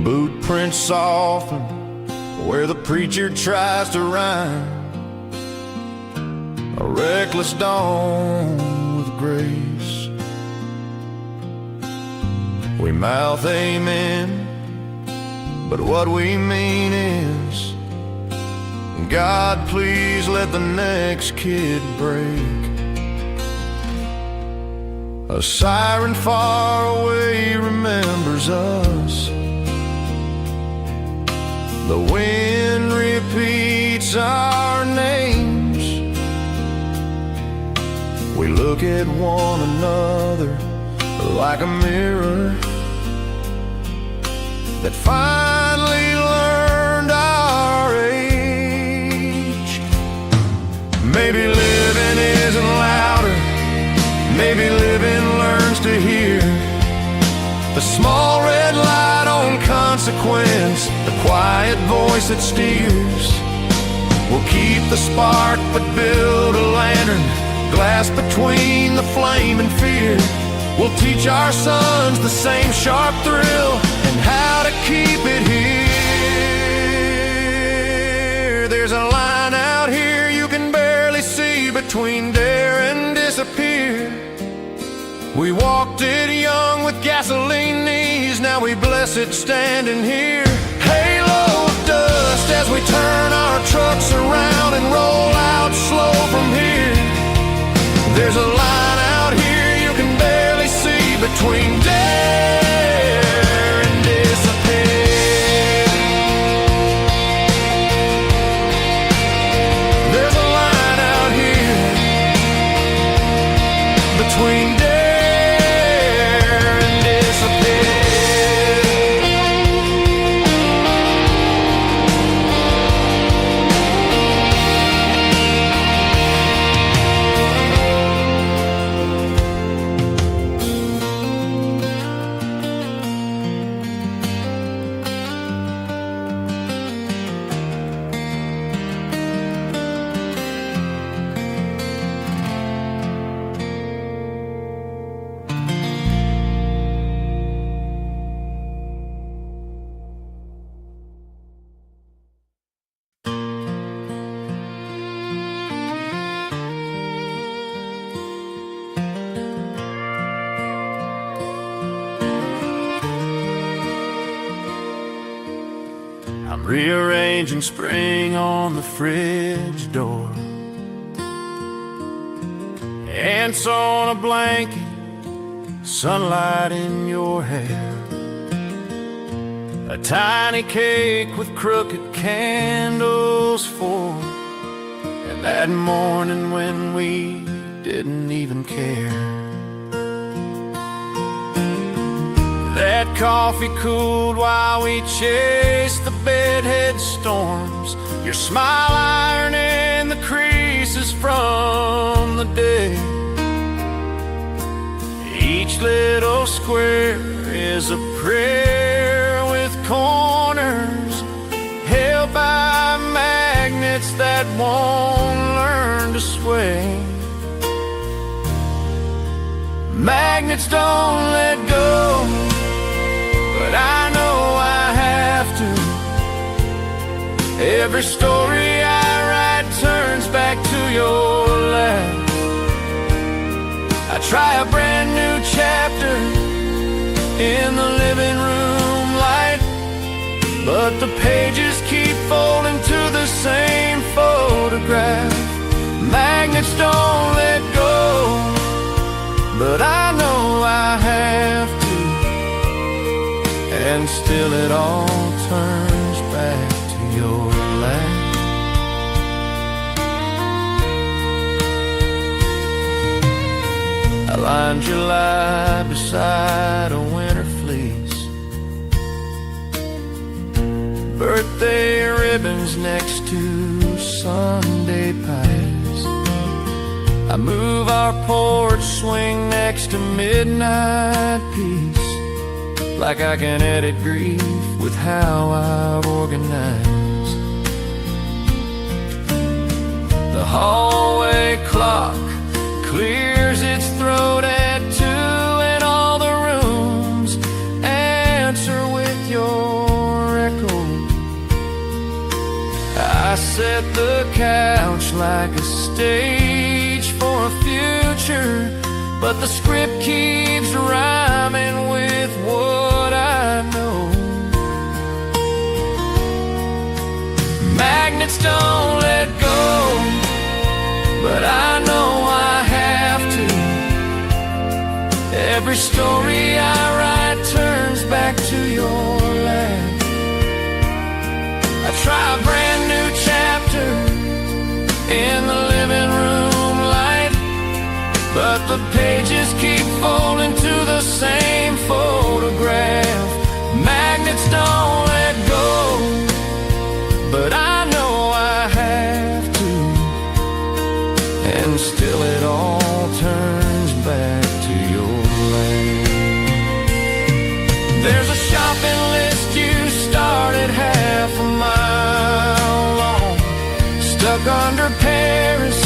Boot prints soften where the preacher tries to rhyme, a reckless dawn with grace. We mouth amen, but what we mean is, God, please let the next kid break. A siren far away remembers us, The wind repeats our names. We look at one another like a mirror that finally learned our age. Maybe living isn't louder, maybe living learns to hear the small red light on consequence, the quiet voice that steers. We'll keep the spark but build a lantern, glass between the flame and fear. We'll teach our sons the same sharp thrill and how to keep it here. There's a line out here you can barely see between dare and disappear. We walked it young with gasoline knees, now we bless it standing here. Halo of dust as we turn our trucks around and roll out slow from here. There's a line out here you can barely see between dare and disappear. There's a line out here between dare and disappear. I'm rearranging spring on the fridge door, ants on a blanket, sunlight in your hair, a tiny cake with crooked candles for, and that morning when we didn't even care. That coffee cooled while we chased the bedhead storms, your smile ironing the creases from the day. Each little square is a prayer with corners held by magnets that won't learn to sway. Magnets don't let go, but I know I have to. Every story I write turns back to your laugh. I try a brand new chapter in the living room light, but the pages keep folding to the same photograph. Magnets don't let go, but I know I have to. And still it all turns back to your laugh. I lined July beside a winter fleece, birthday ribbons next to Sunday pies. I move our porch swing next to midnight peace, like I can edit grief with how I've organized. The hallway clock clears its throat at 2, and all the rooms answer with your echo. I set the couch like a stage for a future, but the script keeps rhyming with what I know. Magnets don't let go, but I know I have to. Every story I write turns back to your laugh. I the pages keep folding to the same photograph. Magnets don't let go, but I know I have to, and still it all turns back to your land. There's a shopping list you started half a mile long, stuck under Paris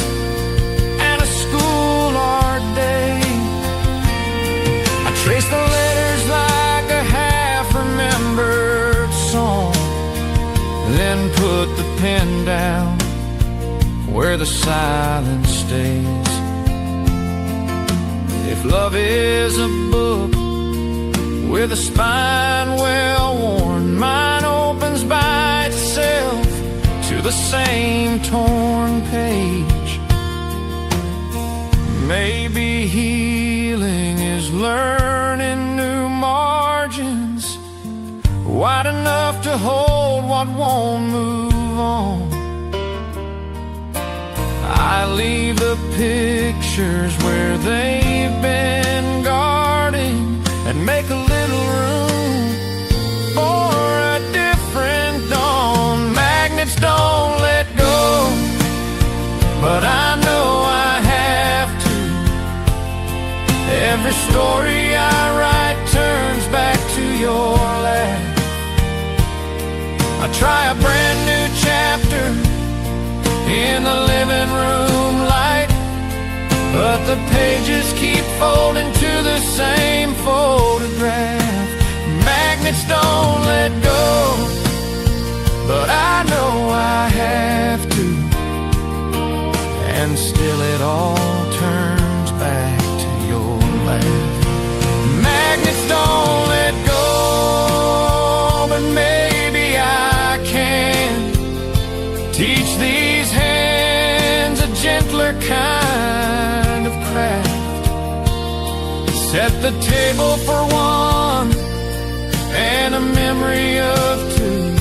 and a school art day. I trace the letters like a half-remembered song, then put the pen down where the silence stays. If love is a book with a spine well worn, mine opens by itself to the same torn page. Maybe healing is learning new margins wide enough to hold what won't move on. I leave the pictures where they've been guarding and make a little room for a different dawn. Magnets don't let go, but I know I have to. Every story I write turns back to your laugh. I try a brand new chapter in the living room light, but the pages keep folding to the same photograph. Magnets don't let go, but I know I have to, and still it all turns back to your laugh. Magnets don't let go, but maybe I can teach these hands a gentler kind of craft. Set the table for one and a memory of two,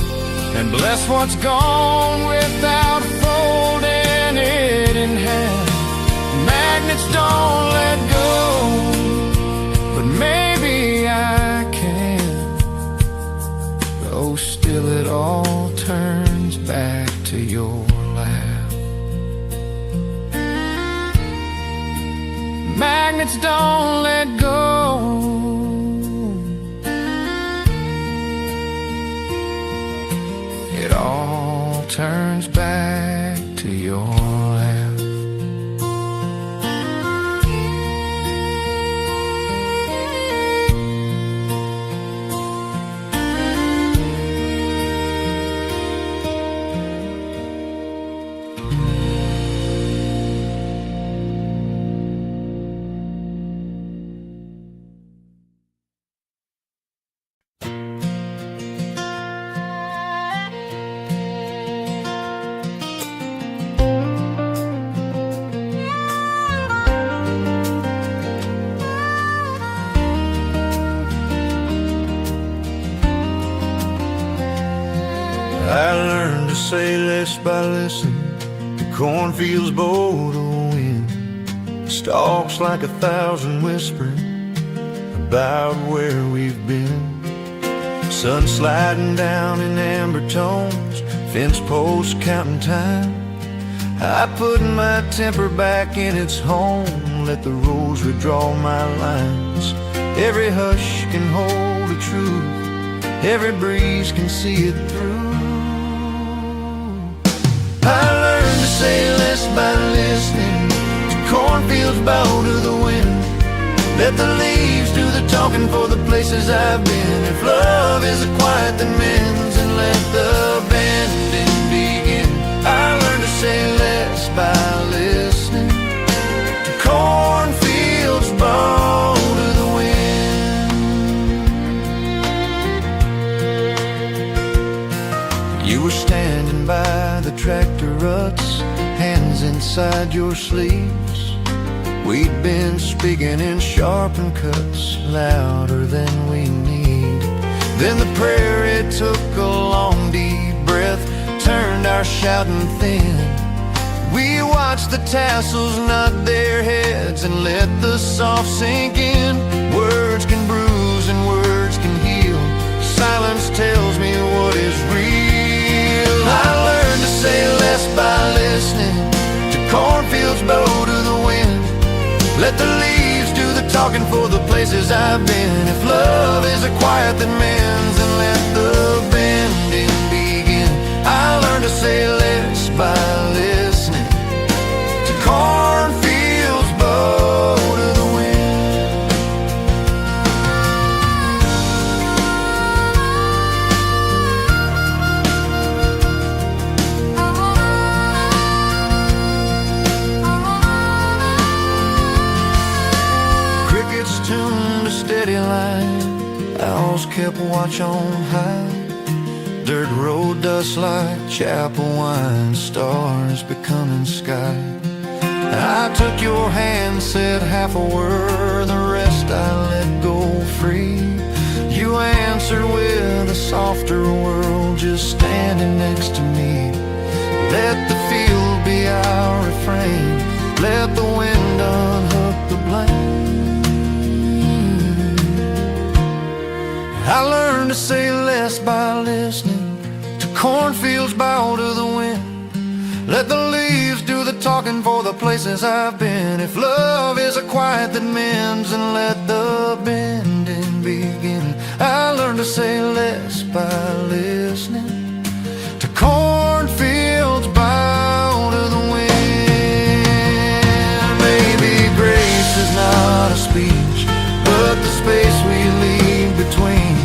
and bless what's gone without folding it in half. Magnets don't let go, but maybe I can. Oh, still it all turns back to your laugh. Magnets don't let go. It all turns back to your laugh. I learned to say less by listening to cornfields bow the wind. Stalks like 1,000 whispering about where we've been. Sun sliding down in amber tones, fence posts counting time. I put my temper back in its home, let the rose redraw my lines. Every hush can hold a truth, every breeze can see it through. I learned to say less by listening to cornfields bow to the wind. Let the leaves do the talking for the places I've been. If love is a quiet that mends, and let the bending begin. I learned to say less by listening to cornfields bow to the wind. You were standing by the tractor ruts, hands inside your sleeves. We'd been speaking in sharpened cuts, louder than we need. Then the prairie took a long deep breath, turned our shouting thin. We watch the tassels nod their heads and let the soft sink in. Words can bruise and words can heal. Silence tells me what is real. I learned to say less by listening to cornfields blow to the wind. Let the leaves do the talking for the places I've been. If love is a quiet that mends, then let the bending begin. I learned to say less by listening to cornfields blow to the wind. Crickets tuned a steady line, owls kept watch on high. Dirt road dust like chapel wine, stars becoming sky. I took your hand, said half a word, the rest I let go free. You answered with a softer world, just standing next to me. Let the field be our refrain, let the wind unhook the blame. I learned to say less by listening to cornfields bow to the wind. Let the leaves do the talking for the places I've been. If love is a quiet that mends, and let the bending begin. I learned to say less by listening to cornfields bow to the wind. Maybe grace is not a speech, but the space we leave between.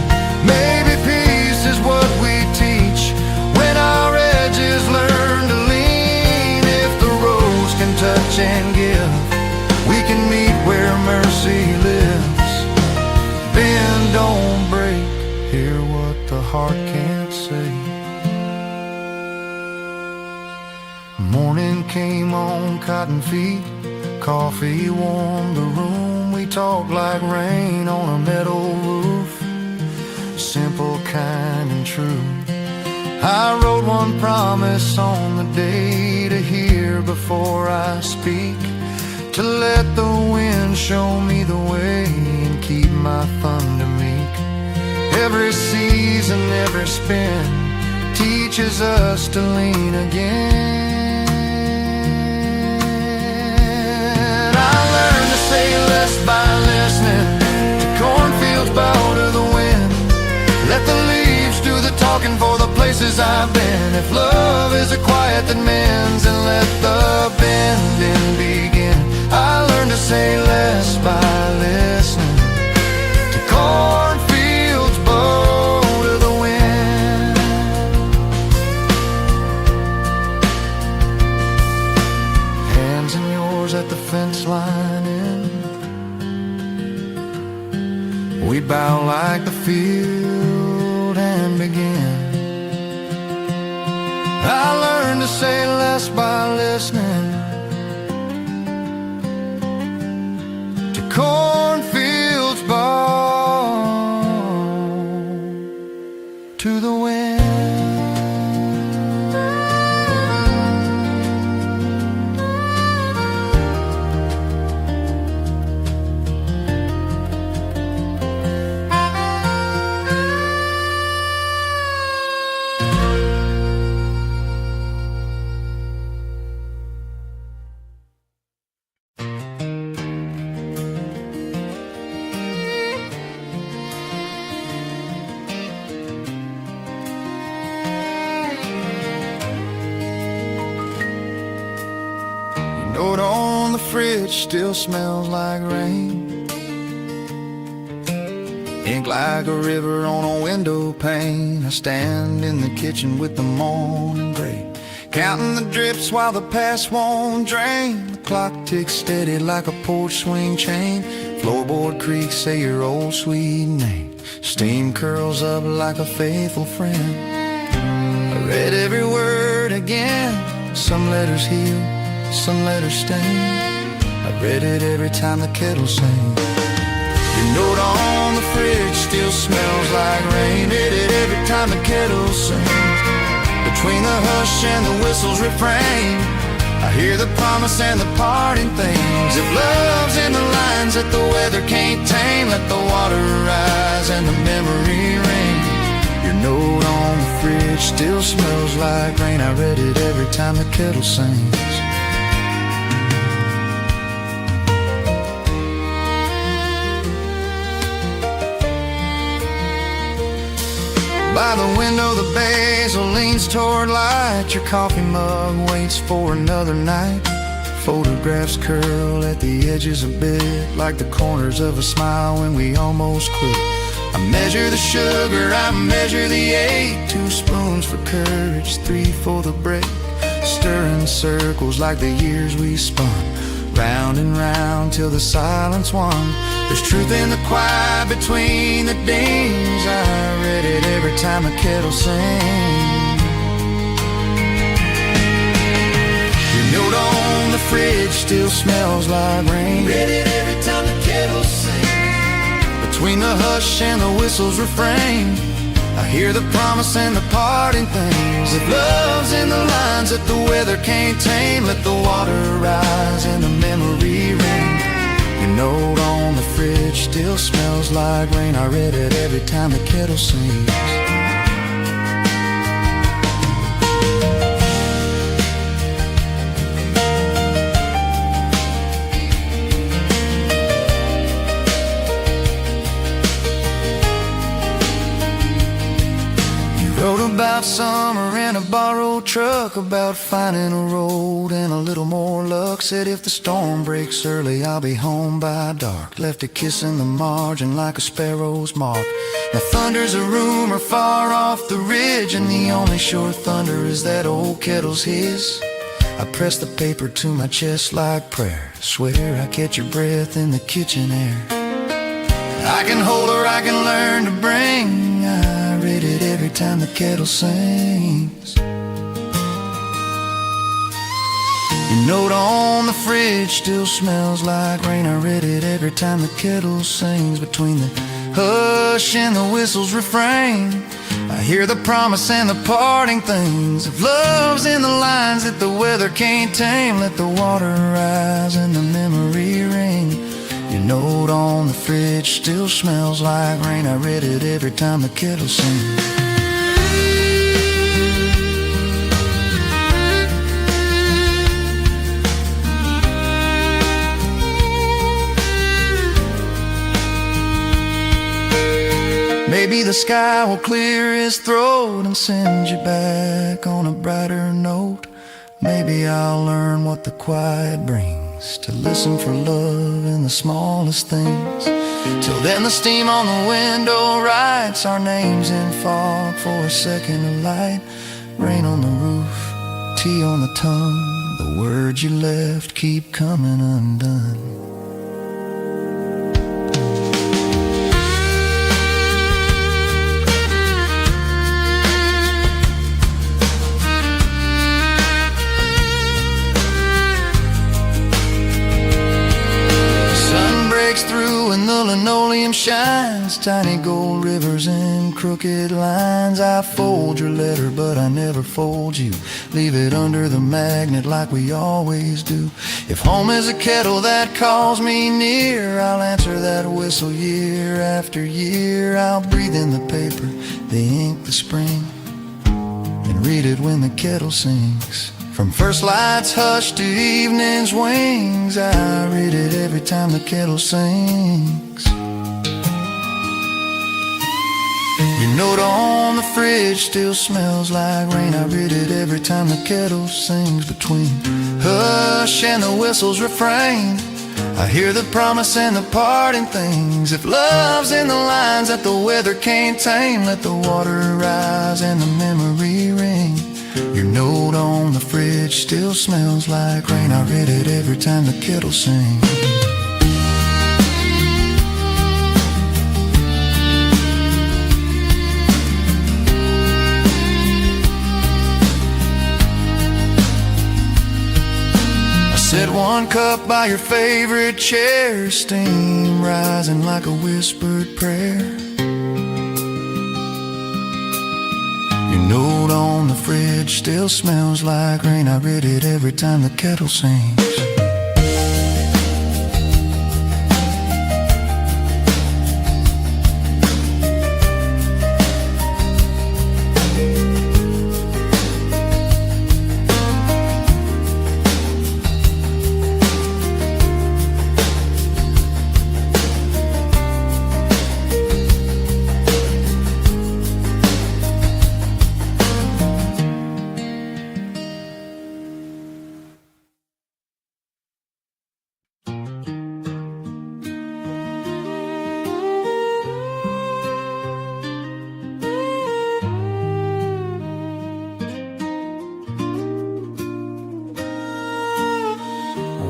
Maybe peace is what we teach when our edges learn to lean. If the rose can touch and give, we can meet where mercy lives. Bend, don't break, hear what the heart can't say. Morning came on cotton feet, coffee warmed the room. We talked like rain on a meadow roof, simple, kind, and true. I wrote one promise on the day to hear before I speak, to let the wind show me the way and keep my thunder meek. Every season, every spin teaches us to lean again. I learned to say less by listening to cornfields bow to the wind. Let the leaves do the talking for the places I've been. If love is a quiet that mends, and let the bending begin. I learned to say less by listening to cornfields blow to the wind. Hands in yours at the fence lining, we bow like the field and begin. I learned to say less by listening to cornfields bow to the wind. Note on the fridge still smells like rain. Ink like a river on a window pane. I stand in the kitchen with the morning gray, counting the drips while the past won't drain. The clock ticks steady like a porch swing chain. Floorboard creaks say your old sweet name. Steam curls up like a faithful friend. I read every word again. Some letters heal, some letters stain. I read it every time the kettle sang. Your note on the fridge still smells like rain. Read it every time the kettle sings. Between the hush and the whistle's refrain, I hear the promise and the parting things. If love's in the lines that the weather can't tame, let the water rise and the memory ring. Your note on the fridge still smells like rain. I read it every time the kettle sings. By the window the basil leans toward light. Your coffee mug waits for another night. Photographs curl at the edges a bit, like the corners of a smile when we almost quit. I measure the sugar, I measure the ache. 2 spoons for courage, 3 for the break. Stirring circles like the years we spun, round and round till the silence won. There's truth in the quiet between the dings. I read it every time the kettle sings. Your note on the fridge still smells like rain. Read it every time the kettle sings. Between the hush and the whistle's refrain, I hear the promise and the parting things. If love's in the lines that the weather can't tame, let the water rise and the memory ring. Your note on the fridge still smells like rain. I read it every time the kettle sings. Wrote about summer in a borrowed truck, about finding a road and a little more luck. Said if the storm breaks early, I'll be home by dark. Left a kiss in the margin like a sparrow's mark. Now thunder's a rumor far off the ridge, and the only sure thunder is that old kettle's hiss. I press the paper to my chest like prayer. Swear I catch your breath in the kitchen air. I can hold her, I can learn to bring. I read it every time the kettle sings. Your note on the fridge still smells like rain. I read it every time the kettle sings. Between the hush and the whistle's refrain, I hear the promise and the parting things. If love's in the lines that the weather can't tame, let the water rise and the memory ring. Your note on the fridge still smells like rain. I read it every time the kettle sings. Maybe the sky will clear his throat and send you back on a brighter note. Maybe I'll learn what the quiet brings, to listen for love in the smallest things. Till then the steam on the window writes our names in fog for a second of light. Rain on the roof, tea on the tongue, the words you left keep coming undone. Through and the linoleum shines, tiny gold rivers and crooked lines. I fold your letter, but I never fold you. Leave it under the magnet like we always do. If home is a kettle that calls me near, I'll answer that whistle year after year. I'll breathe in the paper, the ink, the spring, and read it when the kettle sings. From first light's hush to evening's wings, I read it every time the kettle sings. Your note on the fridge still smells like rain. I read it every time the kettle sings. Between hush and the whistle's refrain, I hear the promise and the parting things. If love's in the lines that the weather can't tame, let the water rise and the memory ring. Your note on the fridge still smells like rain. I read it every time the kettle sings. I set one cup by your favorite chair, steam rising like a whispered prayer. Your note on the fridge still smells like rain. I read it every time the kettle sings.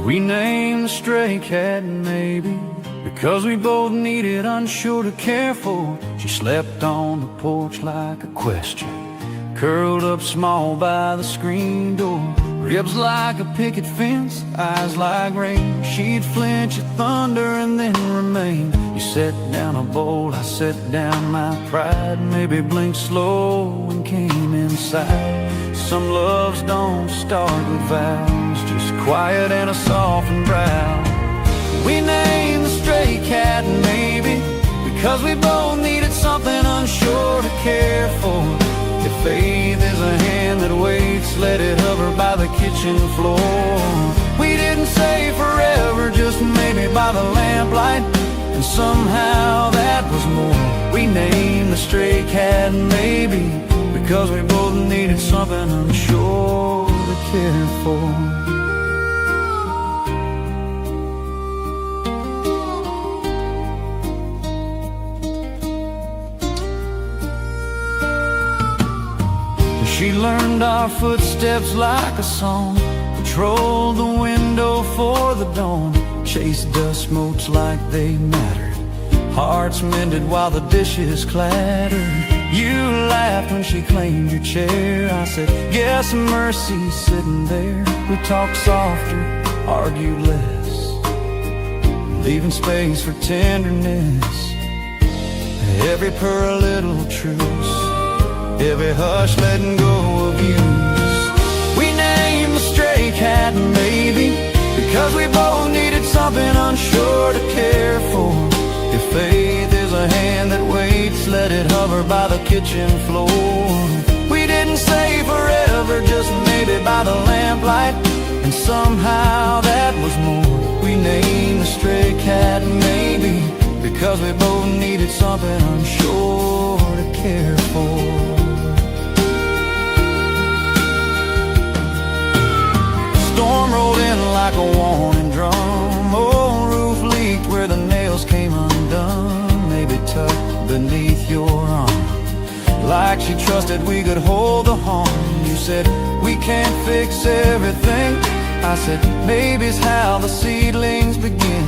We named the stray cat maybe because we both needed unsure to care for. She slept on the porch like a question, curled up small by the screen door. Ribs like a picket fence, eyes like rain. She'd flinch at thunder and then remain. You set down a bowl, I set down my pride. Maybe blinked slow and came inside. Some loves don't start with vows, just quiet and a softened brow. We named the stray cat maybe because we both needed something unsure to care for. If faith is a hand that waits, let it hover by the kitchen floor. We didn't say forever, just maybe by the lamplight, and somehow that was more. We named the stray cat maybe because we both needed something unsure to care for. She learned our footsteps like a song, patrolled the window for the dawn, chased dust motes like they mattered, hearts mended while the dishes clattered. You laughed when she claimed your chair. I said, guess mercy's sitting there. We talked softer, argued less, leaving space for tenderness. Every purr a little truce, every hush letting go of use. We named the stray cat maybe because we both needed something unsure to care for. If faith is a hand that waits, let it hover by the kitchen floor. We didn't say forever, just maybe by the lamplight, and somehow that was more. We named the stray cat maybe because we both needed something unsure to care for. Storm rolled in like a warning drum. Old roof leaked where the nails came undone. Maybe tucked beneath your arm, like she trusted we could hold the harm. You said, we can't fix everything. I said, maybe's how the seedlings begin.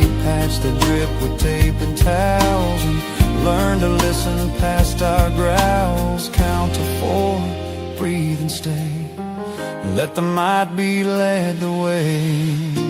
We patched the drip with tape and towels and learned to listen past our growls. Count to 4, breathe and stay. Let the might be led the way.